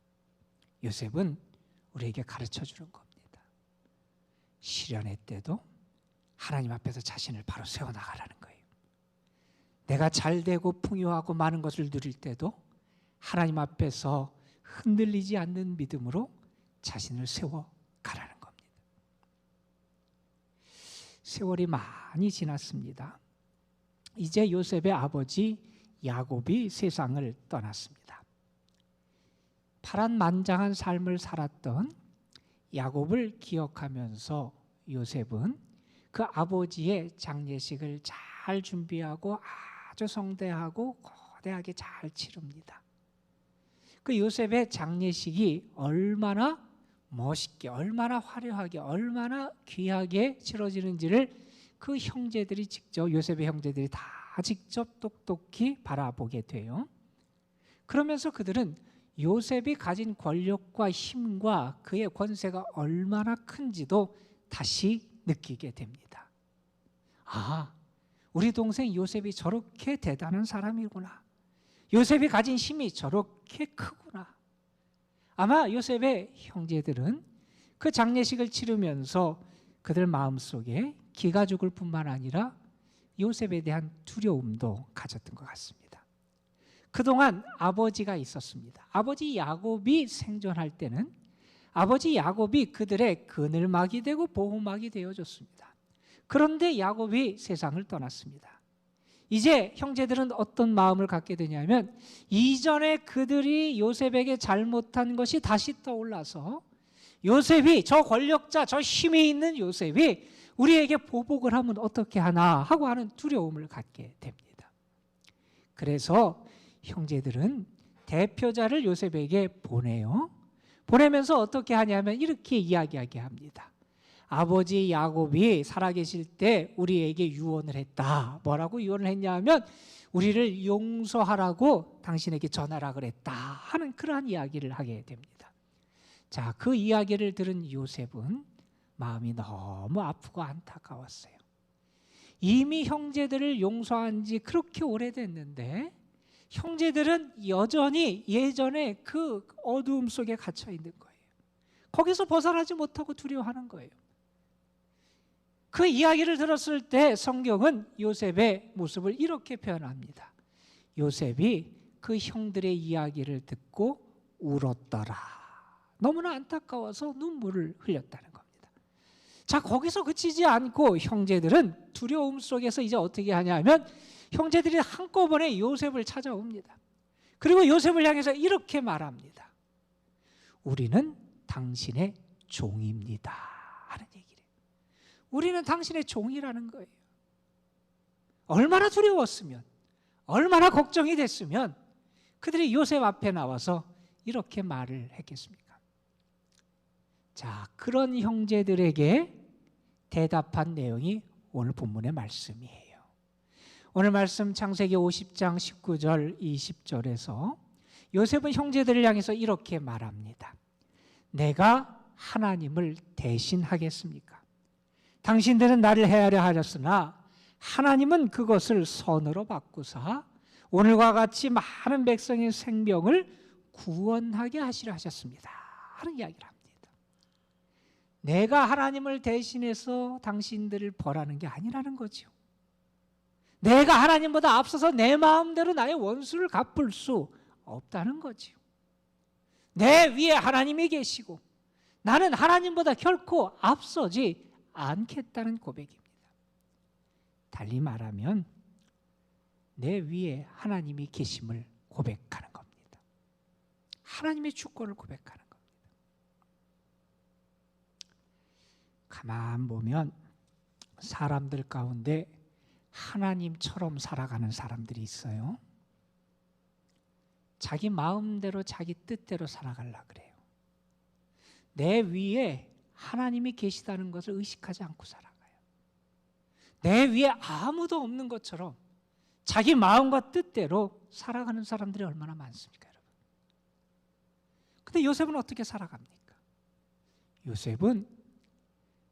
B: 요셉은 우리에게 가르쳐주는 겁니다. 시련의 때도 하나님 앞에서 자신을 바로 세워나가라는 거예요. 내가 잘되고 풍요하고 많은 것을 누릴 때도 하나님 앞에서 흔들리지 않는 믿음으로 자신을 세워가라는 겁니다. 세월이 많이 지났습니다. 이제 요셉의 아버지 야곱이 세상을 떠났습니다. 파란만장한 삶을 살았던 야곱을 기억하면서 요셉은 그 아버지의 장례식을 잘 준비하고 아주 성대하고 거대하게 잘 치릅니다. 그 요셉의 장례식이 얼마나 멋있게, 얼마나 화려하게, 얼마나 귀하게 치러지는지를 그 형제들이 직접, 요셉의 형제들이 다 직접 똑똑히 바라보게 돼요. 그러면서 그들은 요셉이 가진 권력과 힘과 그의 권세가 얼마나 큰지도 다시 느끼게 됩니다. 아, 우리 동생 요셉이 저렇게 대단한 사람이구나. 요셉이 가진 힘이 저렇게 크구나. 아마 요셉의 형제들은 그 장례식을 치르면서 그들 마음속에 기가 죽을 뿐만 아니라 요셉에 대한 두려움도 가졌던 것 같습니다. 그동안 아버지가 있었습니다. 아버지 야곱이 생존할 때는 아버지 야곱이 그들의 그늘막이 되고 보호막이 되어줬습니다. 그런데 야곱이 세상을 떠났습니다. 이제 형제들은 어떤 마음을 갖게 되냐면 이전에 그들이 요셉에게 잘못한 것이 다시 떠올라서 요셉이, 저 권력자, 저 힘이 있는 요셉이 우리에게 보복을 하면 어떻게 하나 하고 하는 두려움을 갖게 됩니다. 그래서 형제들은 대표자를 요셉에게 보내요. 보내면서 어떻게 하냐면 이렇게 이야기하게 합니다. 아버지 야곱이 살아계실 때 우리에게 유언을 했다. 뭐라고 유언을 했냐 하면 우리를 용서하라고 당신에게 전하라 그랬다 하는 그러한 이야기를 하게 됩니다. 자, 그 이야기를 들은 요셉은 마음이 너무 아프고 안타까웠어요. 이미 형제들을 용서한 지 그렇게 오래됐는데 형제들은 여전히 예전에 그 어두움 속에 갇혀 있는 거예요. 거기서 벗어나지 못하고 두려워하는 거예요. 그 이야기를 들었을 때 성경은 요셉의 모습을 이렇게 표현합니다. 요셉이 그 형들의 이야기를 듣고 울었더라. 너무나 안타까워서 눈물을 흘렸다는 겁니다. 자, 거기서 그치지 않고 형제들은 두려움 속에서 이제 어떻게 하냐면 형제들이 한꺼번에 요셉을 찾아옵니다. 그리고 요셉을 향해서 이렇게 말합니다. 우리는 당신의 종입니다 하는 얘기를. 우리는 당신의 종이라는 거예요. 얼마나 두려웠으면, 얼마나 걱정이 됐으면 그들이 요셉 앞에 나와서 이렇게 말을 했겠습니까? 자, 그런 형제들에게 대답한 내용이 오늘 본문의 말씀이에요. 오늘 말씀 창세기 50장 19절 20절에서 요셉은 형제들을 향해서 이렇게 말합니다. 내가 하나님을 대신하겠습니까? 당신들은 나를 해하려 하였으나 하나님은 그것을 선으로 바꾸사 오늘과 같이 많은 백성의 생명을 구원하게 하시려 하셨습니다 하는 이야기를 합니다. 내가 하나님을 대신해서 당신들을 벌하는 게 아니라는 거죠. 내가 하나님보다 앞서서 내 마음대로 나의 원수를 갚을 수 없다는 거죠. 내 위에 하나님이 계시고 나는 하나님보다 결코 앞서지 않겠다는 고백입니다. 달리 말하면 내 위에 하나님이 계심을 고백하는 겁니다. 하나님의 주권을 고백하는 겁니다. 가만 보면 사람들 가운데 하나님처럼 살아가는 사람들이 있어요. 자기 마음대로 자기 뜻대로 살아가려고 그래요. 내 위에 하나님이 계시다는 것을 의식하지 않고 살아가요. 내 위에 아무도 없는 것처럼 자기 마음과 뜻대로 살아가는 사람들이 얼마나 많습니까, 여러분? 근데 요셉은 어떻게 살아갑니까? 요셉은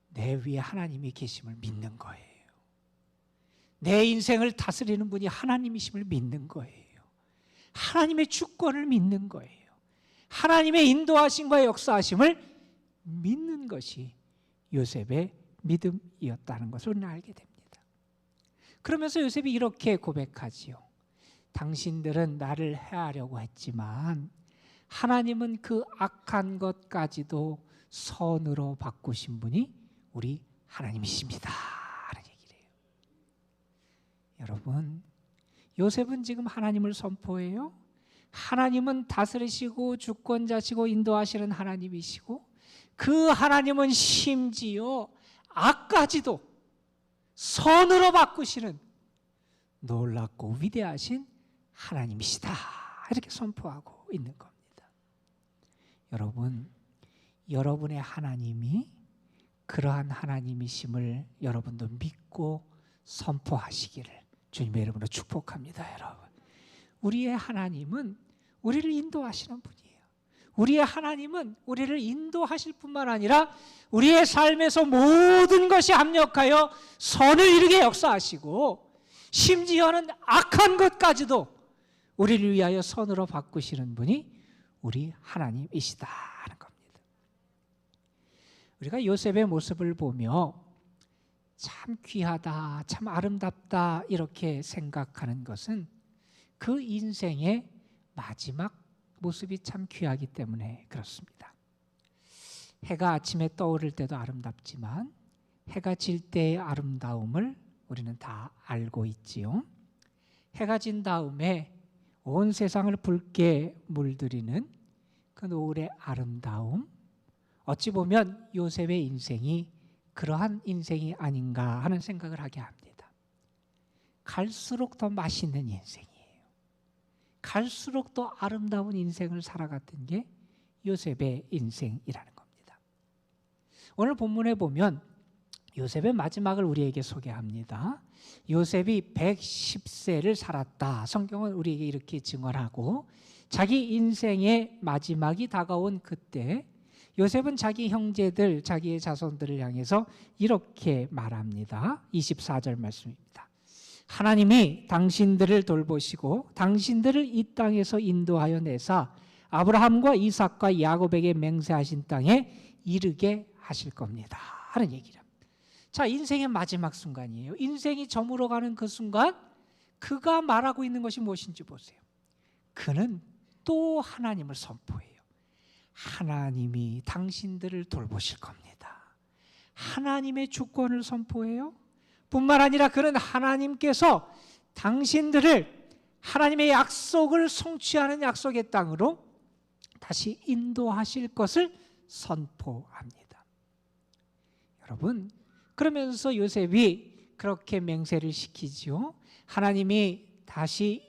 B: 내 위에 하나님이 계심을 믿는 거예요. 내 인생을 다스리는 분이 하나님이심을 믿는 거예요. 하나님의 주권을 믿는 거예요. 하나님의 인도하심과 역사하심을 믿는 것이 요셉의 믿음이었다는 것을 우리는 알게 됩니다. 그러면서 요셉이 이렇게 고백하지요. 당신들은 나를 해하려고 했지만 하나님은 그 악한 것까지도 선으로 바꾸신 분이 우리 하나님이십니다 하는 얘기를 해요. 여러분, 요셉은 지금 하나님을 선포해요. 하나님은 다스리시고 주권자시고 인도하시는 하나님이시고 그 하나님은 심지어 악까지도 선으로 바꾸시는 놀랍고 위대하신 하나님이시다 이렇게 선포하고 있는 겁니다. 여러분, 여러분의 하나님이 그러한 하나님이심을 여러분도 믿고 선포하시기를 주님의 이름으로 축복합니다. 여러분, 우리의 하나님은 우리를 인도하시는 분이에요. 우리의 하나님은 우리를 인도하실 뿐만 아니라 우리의 삶에서 모든 것이 합력하여 선을 이루게 역사하시고 심지어는 악한 것까지도 우리를 위하여 선으로 바꾸시는 분이 우리 하나님이시다 하는 겁니다. 우리가 요셉의 모습을 보며 참 귀하다, 참 아름답다 이렇게 생각하는 것은 그 인생의 마지막 모습이 참 귀하기 때문에 그렇습니다. 해가 아침에 떠오를 때도 아름답지만 해가 질 때의 아름다움을 우리는 다 알고 있지요. 해가 진 다음에 온 세상을 붉게 물들이는 그 노을의 아름다움, 어찌 보면 요셉의 인생이 그러한 인생이 아닌가 하는 생각을 하게 합니다. 갈수록 더 맛있는 인생이에요. 갈수록 더 아름다운 인생을 살아갔던 게 요셉의 인생이라는 겁니다. 오늘 본문에 보면 요셉의 마지막을 우리에게 소개합니다. 요셉이 110세를 살았다. 성경은 우리에게 이렇게 증언하고, 자기 인생의 마지막이 다가온 그때 요셉은 자기 형제들, 자기의 자손들을 향해서 이렇게 말합니다. 24절 말씀입니다. 하나님이 당신들을 돌보시고 당신들을 이 땅에서 인도하여 내사 아브라함과 이삭과 야곱에게 맹세하신 땅에 이르게 하실 겁니다 하는 얘기를 합니다. 자, 인생의 마지막 순간이에요. 인생이 저물어가는 그 순간 그가 말하고 있는 것이 무엇인지 보세요. 그는 또 하나님을 선포해요. 하나님이 당신들을 돌보실 겁니다. 하나님의 주권을 선포해요. 뿐만 아니라 그는 하나님께서 당신들을 하나님의 약속을 성취하는 약속의 땅으로 다시 인도하실 것을 선포합니다. 여러분, 그러면서 요셉이 그렇게 맹세를 시키지요. 하나님이 다시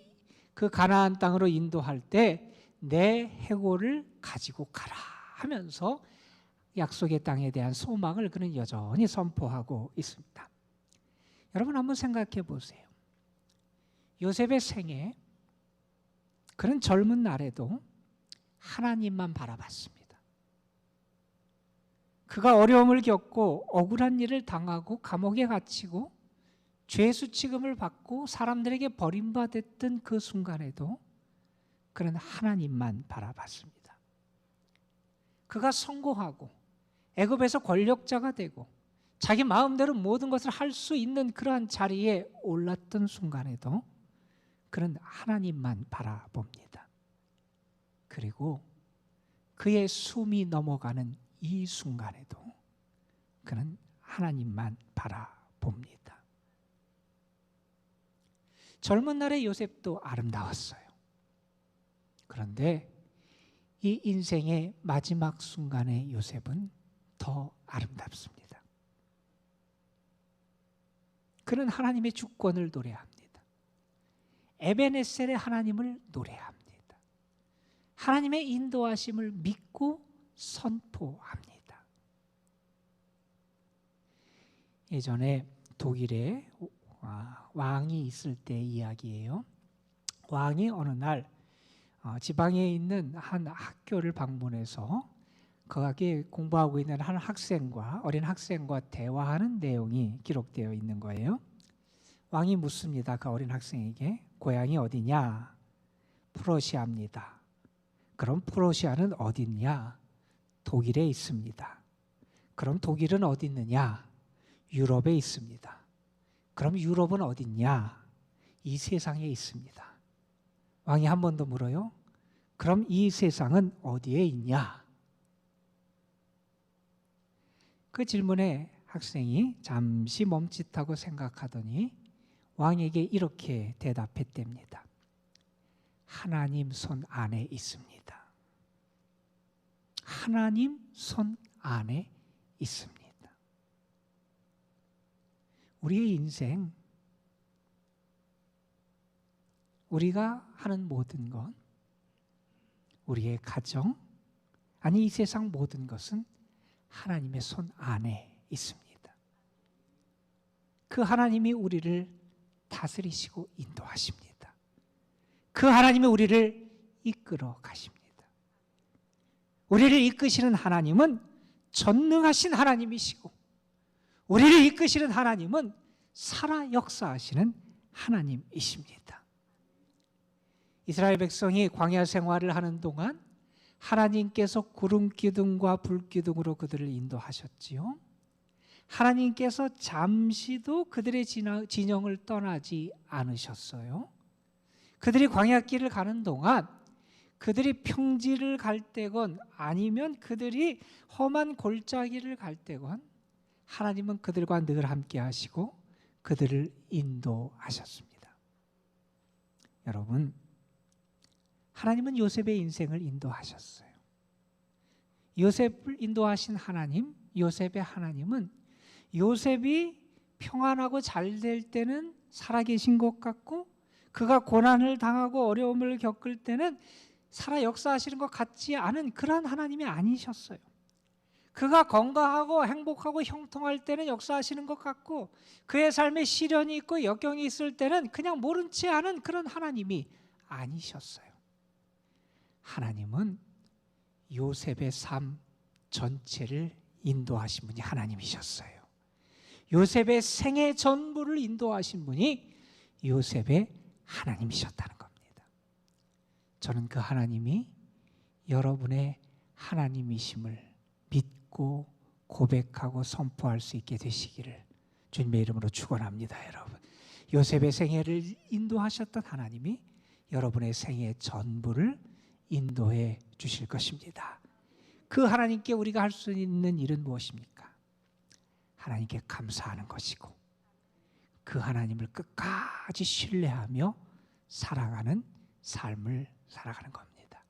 B: 그 가나안 땅으로 인도할 때 내 해골을 가지고 가라 하면서 약속의 땅에 대한 소망을 그는 여전히 선포하고 있습니다. 여러분 한번 생각해 보세요. 요셉의 생애, 그는 젊은 날에도 하나님만 바라봤습니다. 그가 어려움을 겪고 억울한 일을 당하고 감옥에 갇히고 죄수 취급을 받고 사람들에게 버림받았던 그 순간에도 그는 하나님만 바라봤습니다. 그가 성공하고 애굽에서 권력자가 되고 자기 마음대로 모든 것을 할 수 있는 그러한 자리에 올랐던 순간에도 그는 하나님만 바라봅니다. 그리고 그의 숨이 넘어가는 이 순간에도 그는 하나님만 바라봅니다. 젊은 날의 요셉도 아름다웠어요. 그런데 이 인생의 마지막 순간의 요셉은 더 아름답습니다. 그는 하나님의 주권을 노래합니다. 에베네셀의 하나님을 노래합니다. 하나님의 인도하심을 믿고 선포합니다. 예전에 독일에 왕이 있을 때 이야기예요. 왕이 어느 날 지방에 있는 한 학교를 방문해서 거기에 공부하고 있는 한 학생과 어린 학생과 대화하는 내용이 기록되어 있는 거예요. 왕이 묻습니다. 그 어린 학생에게 고향이 어디냐? 프로시아입니다. 그럼 프로시아는 어디 있냐? 독일에 있습니다. 그럼 독일은 어디 있느냐? 유럽에 있습니다. 그럼 유럽은 어디 있냐? 이 세상에 있습니다. 왕이 한 번 더 물어요. 그럼 이 세상은 어디에 있냐? 그 질문에 학생이 잠시 멈칫하고 생각하더니 왕에게 이렇게 대답했답니다. 하나님 손 안에 있습니다. 하나님 손 안에 있습니다. 우리의 인생, 우리가 하는 모든 것, 우리의 가정, 아니 이 세상 모든 것은 하나님의 손 안에 있습니다. 그 하나님이 우리를 다스리시고 인도하십니다. 그 하나님이 우리를 이끌어 가십니다. 우리를 이끄시는 하나님은 전능하신 하나님이시고 우리를 이끄시는 하나님은 살아 역사하시는 하나님이십니다. 이스라엘 백성이 광야 생활을 하는 동안 하나님께서 구름 기둥과 불 기둥으로 그들을 인도하셨지요. 하나님께서 잠시도 그들의 진영을 떠나지 않으셨어요. 그들이 광야길을 가는 동안 그들이 평지를 갈 때건 아니면 그들이 험한 골짜기를 갈 때건 하나님은 그들과 늘 함께 하시고 그들을 인도하셨습니다. 여러분, 하나님은 요셉의 인생을 인도하셨어요. 요셉을 인도하신 하나님, 요셉의 하나님은 요셉이 평안하고 잘 될 때는 살아계신 것 같고, 그가 고난을 당하고 어려움을 겪을 때는 살아 역사하시는 것 같지 않은 그런 하나님이 아니셨어요. 그가 건강하고 행복하고 형통할 때는 역사하시는 것 같고, 그의 삶에 시련이 있고 역경이 있을 때는 그냥 모른 채 하는 그런 하나님이 아니셨어요. 하나님은 요셉의 삶 전체를 인도하신 분이 하나님이셨어요. 요셉의 생애 전부를 인도하신 분이 요셉의 하나님이셨다는 겁니다. 저는 그 하나님이 여러분의 하나님이심을 믿고 고백하고 선포할 수 있게 되시기를 주님의 이름으로 축원합니다. 여러분, 요셉의 생애를 인도하셨던 하나님이 여러분의 생애 전부를 인도해 주실 것입니다. 그 하나님께 우리가 할 수 있는 일은 무엇입니까? 하나님께 감사하는 것이고, 그 하나님을 끝까지 신뢰하며 살아가는 삶을 살아가는 겁니다.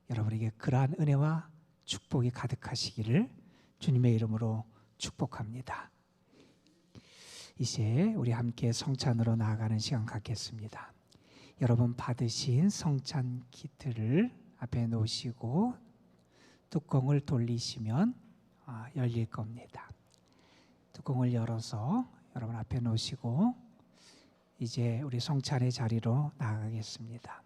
B: 여러분에게 그러한 은혜와 축복이 가득하시기를 주님의 이름으로 축복합니다. 이제 우리 함께 성찬으로 나아가는 시간 갖겠습니다. 여러분 받으신 성찬 키트를 앞에 놓으시고 뚜껑을 돌리시면 열릴 겁니다. 뚜껑을 열어서 여러분 앞에 놓으시고 이제 우리 성찬의 자리로 나아가겠습니다.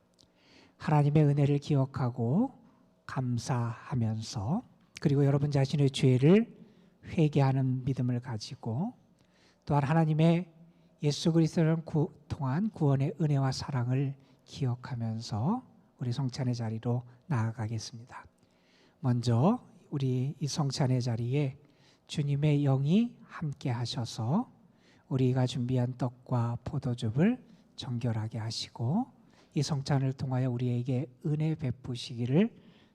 B: 하나님의 은혜를 기억하고 감사하면서, 그리고 여러분 자신의 죄를 회개하는 믿음을 가지고, 또한 하나님의 예수 그리스도를 통한 구원의 은혜와 사랑을 기억하면서 우리 성찬의 자리로 나아가겠습니다. 먼저 우리 이 성찬의 자리에 주님의 영이 함께 하셔서 우리가 준비한 떡과 포도즙을 정결하게 하시고, 이 성찬을 통하여 우리에게 은혜 베푸시기를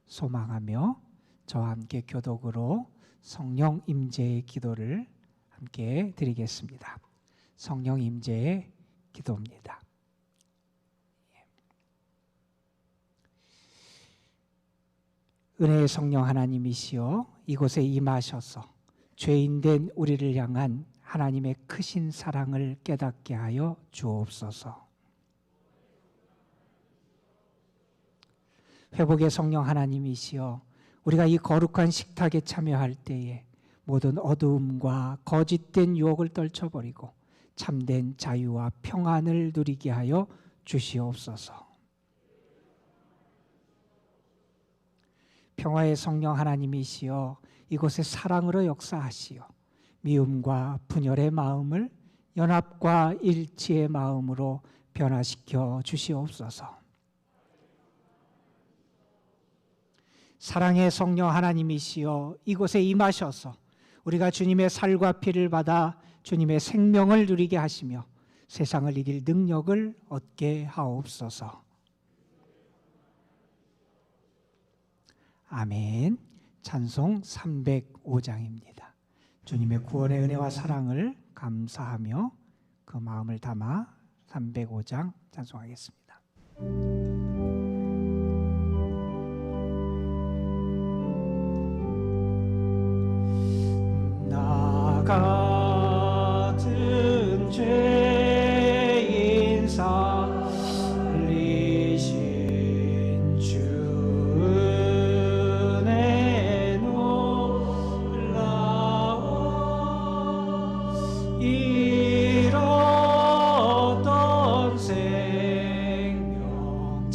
B: 소망하며 저와 함께 교독으로 성령 임재의 기도를 함께 드리겠습니다. 성령 임재의 기도입니다. 은혜의 성령 하나님이시여, 이곳에 임하셔서 죄인된 우리를 향한 하나님의 크신 사랑을 깨닫게 하여 주옵소서. 회복의 성령 하나님이시여, 우리가 이 거룩한 식탁에 참여할 때에 모든 어두움과 거짓된 유혹을 떨쳐버리고 참된 자유와 평안을 누리게 하여 주시옵소서. 평화의 성령 하나님이시여, 이곳에 사랑으로 역사하시어 미움과 분열의 마음을 연합과 일치의 마음으로 변화시켜 주시옵소서. 사랑의 성령 하나님이시여, 이곳에 임하셔서 우리가 주님의 살과 피를 받아 주님의 생명을 누리게 하시며 세상을 이길 능력을 얻게 하옵소서. 아멘. 찬송 305장입니다. 주님의 구원의 은혜와 사랑을 감사하며 그 마음을 담아 305장 찬송하겠습니다. 나 같은 죄인 살리신 주 은혜 놀라워, 잃었던 생명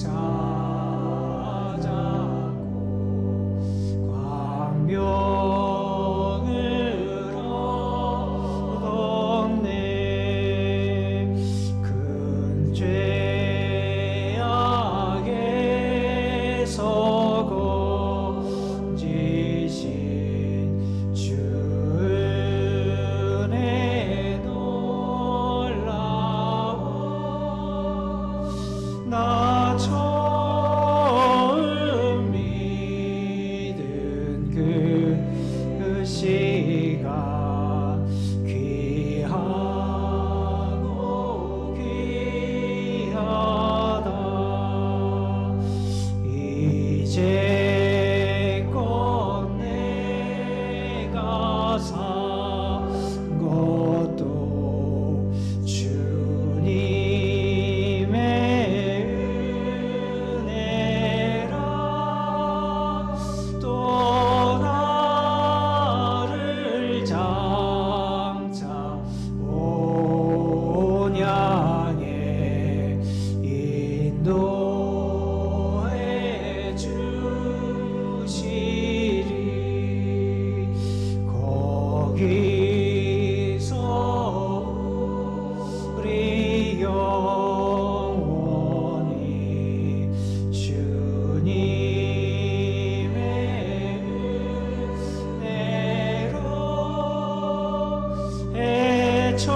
B: 영원히 주님의 은혜로 애처럼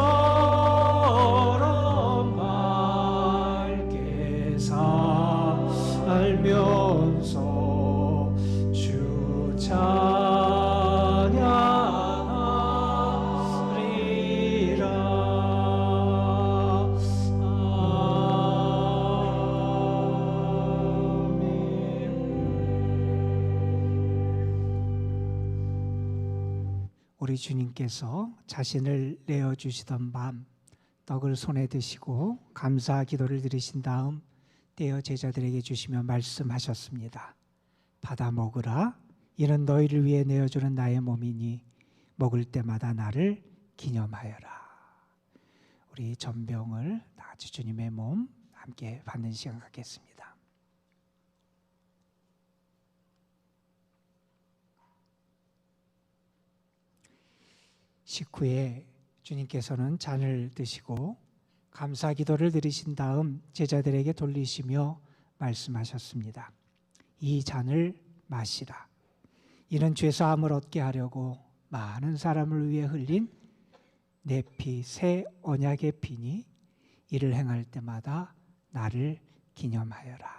B: 맑게 살면서 주 찬양하리라. 우리 주님께서 자신을 내어주시던 밤 떡을 손에 드시고 감사 기도를 드리신 다음 떼어 제자들에게 주시며 말씀하셨습니다. 받아 먹으라. 이는 너희를 위해 내어주는 나의 몸이니 먹을 때마다 나를 기념하여라. 우리 전병을 다 같이 주님의 몸 함께 받는 시간 갖겠습니다. 식후에 주님께서는 잔을 드시고 감사 기도를 드리신 다음 제자들에게 돌리시며 말씀하셨습니다. 이 잔을 마시라. 이는 죄사함을 얻게 하려고 많은 사람을 위해 흘린 내 피 새 언약의 피니 이를 행할 때마다 나를 기념하여라.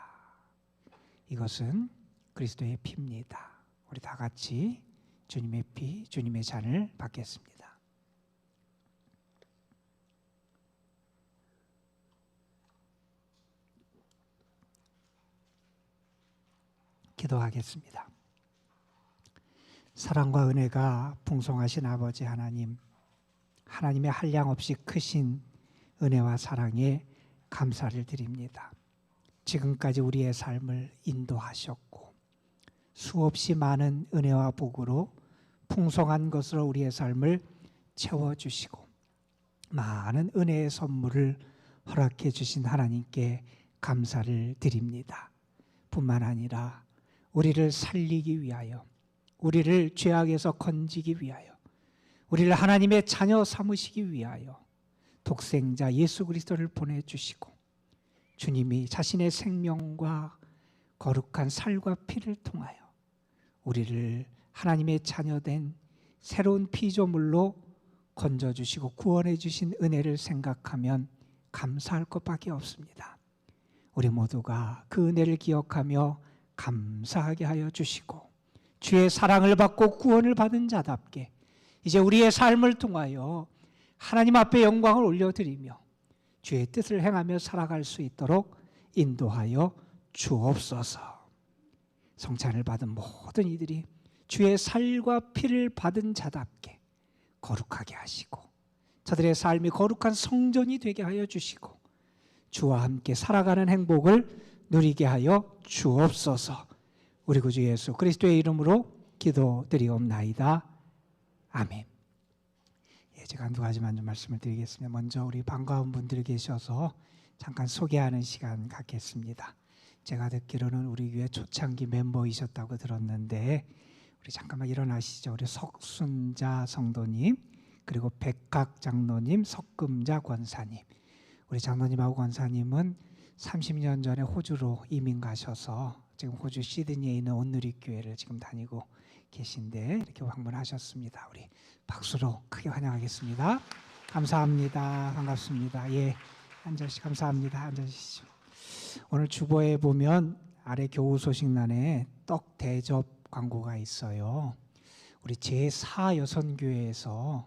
B: 이것은 그리스도의 피입니다. 우리 다 같이 주님의 피, 주님의 잔을 받겠습니다. 기도하겠습니다. 사랑과 은혜가 풍성하신 아버지 하나님, 하나님의 한량없이 크신 은혜와 사랑에 감사를 드립니다. 지금까지 우리의 삶을 인도하셨고 수없이 많은 은혜와 복으로 풍성한 것으로 우리의 삶을 채워주시고 많은 은혜의 선물을 허락해 주신 하나님께 감사를 드립니다. 뿐만 아니라 우리를 살리기 위하여, 우리를 죄악에서 건지기 위하여, 우리를 하나님의 자녀 삼으시기 위하여 독생자 예수 그리스도를 보내주시고 주님이 자신의 생명과 거룩한 살과 피를 통하여 우리를 하나님의 자녀된 새로운 피조물로 건져주시고 구원해 주신 은혜를 생각하면 감사할 것밖에 없습니다. 우리 모두가 그 은혜를 기억하며 감사하게 하여 주시고 주의 사랑을 받고 구원을 받은 자답게 이제 우리의 삶을 통하여 하나님 앞에 영광을 올려드리며 주의 뜻을 행하며 살아갈 수 있도록 인도하여 주옵소서. 성찬을 받은 모든 이들이 주의 살과 피를 받은 자답게 거룩하게 하시고 저들의 삶이 거룩한 성전이 되게 하여 주시고 주와 함께 살아가는 행복을 누리게 하여 주옵소서. 우리 구주 예수 그리스도의 이름으로 기도드리옵나이다. 아멘. 제가 한두 가지만 좀 말씀을 드리겠습니다. 먼저 우리 반가운 분들이 계셔서 잠깐 소개하는 시간 갖겠습니다. 제가 듣기로는 우리 교회 초창기 멤버이셨다고 들었는데 우리 잠깐만 일어나시죠. 우리 석순자 성도님, 그리고 백각 장로님, 석금자 권사님. 우리 장로님하고 권사님은 30년 전에 호주로 이민 가셔서 지금 호주 시드니에 있는 온누리교회를 지금 다니고 계신데 이렇게 방문하셨습니다. 우리 박수로 크게 환영하겠습니다. 감사합니다. 반갑습니다. 예, 앉으시 감사합니다. 앉으시죠. 오늘 주보에 보면 아래 교우 소식란에 떡 대접 광고가 있어요. 우리 제4 여선교회에서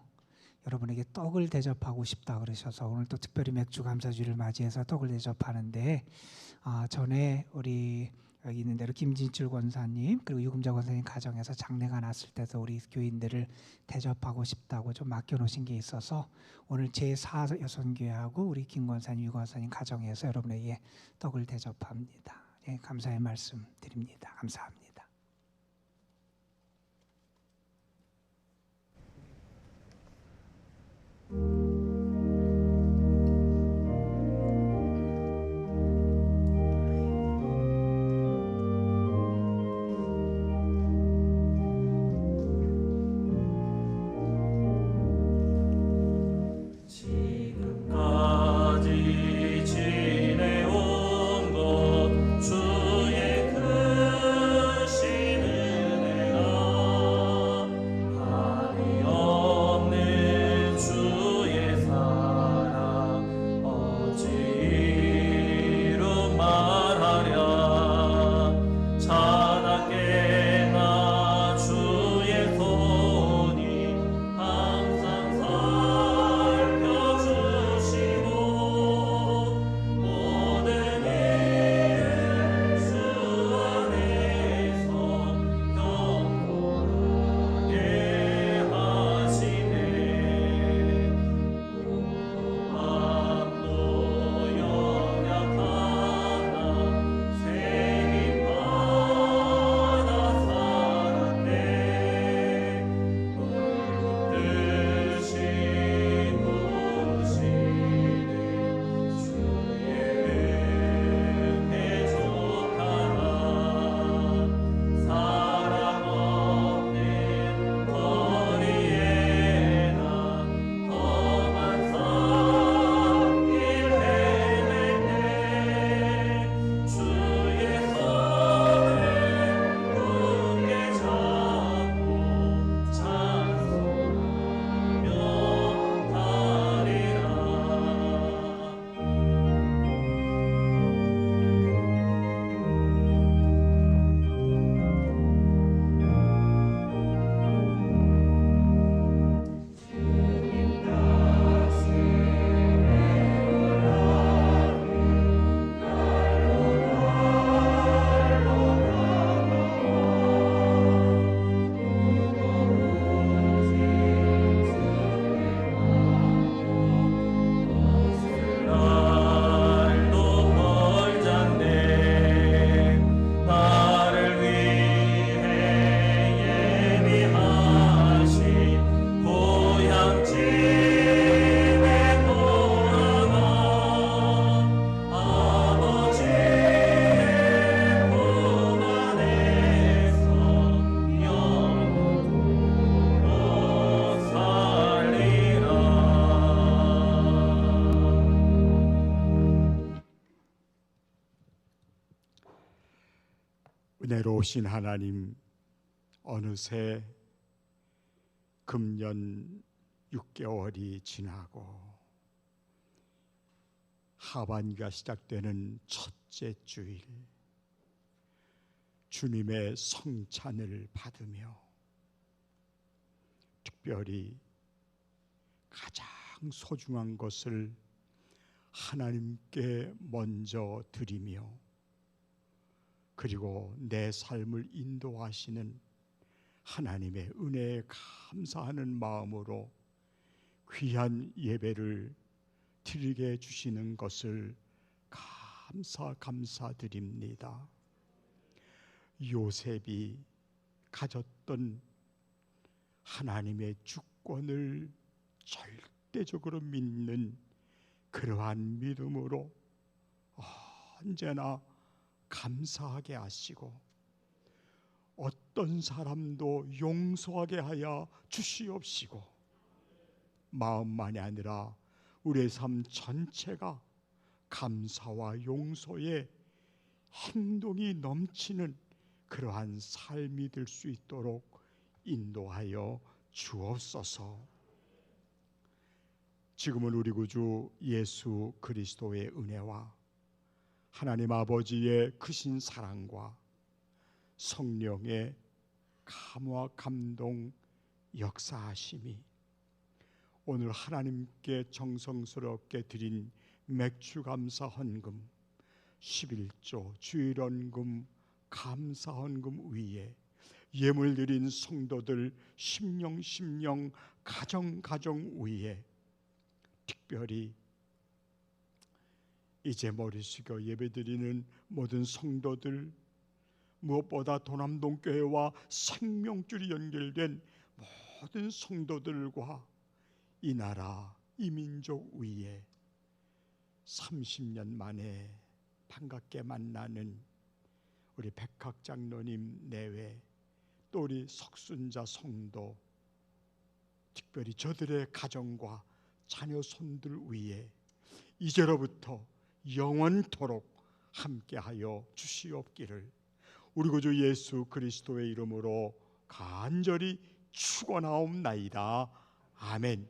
B: 여러분에게 떡을 대접하고 싶다 그러셔서 오늘 또 특별히 맥주 감사주를 맞이해서 떡을 대접하는데 전에 우리 여기 있는 대로 김진출 권사님 그리고 유금자 권사님 가정에서 장례가 났을 때도 우리 교인들을 대접하고 싶다고 좀 맡겨놓으신 게 있어서 오늘 제4 여선교회하고 우리 김 권사님, 유 권사님 가정에서 여러분에게 떡을 대접합니다. 예, 감사의 말씀 드립니다. 감사합니다.
A: 지금까지
C: 은혜로우신 하나님, 어느새 금년 6개월이 지나고 하반기가 시작되는 첫째 주일, 주님의 성찬을 받으며 특별히 가장 소중한 것을 하나님께 먼저 드리며, 그리고 내 삶을 인도하시는 하나님의 은혜에 감사하는 마음으로 귀한 예배를 드리게 해주시는 것을 감사드립니다. 요셉이 가졌던 하나님의 주권을 절대적으로 믿는 그러한 믿음으로 언제나 감사하게 하시고, 어떤 사람도 용서하게 하여 주시옵시고, 마음만이 아니라 우리의 삶 전체가 감사와 용서의 행동이 넘치는 그러한 삶이 될 수 있도록 인도하여 주옵소서. 지금은 우리 구주 예수 그리스도의 은혜와 하나님 아버지의 크신 사랑과 성령의 감화 감동 역사하심이 오늘 하나님께 정성스럽게 드린 맥주 감사 헌금 11조 주일 헌금 감사 헌금 위에 예물 드린 성도들 심령 가정 위에, 특별히 이제 머리 숙여 예배드리는 모든 성도들, 무엇보다 도남동교회와 생명줄이 연결된 모든 성도들과 이 나라, 이 민족 위에 30년 만에 반갑게 만나는 우리 백학 장로님 내외, 또 우리 석순자 성도, 특별히 저들의 가정과 자녀 손들 위에 이제로부터 영원토록 함께하여 주시옵기를 우리 구주 예수 그리스도의 이름으로 간절히 축원하옵나이다. 아멘.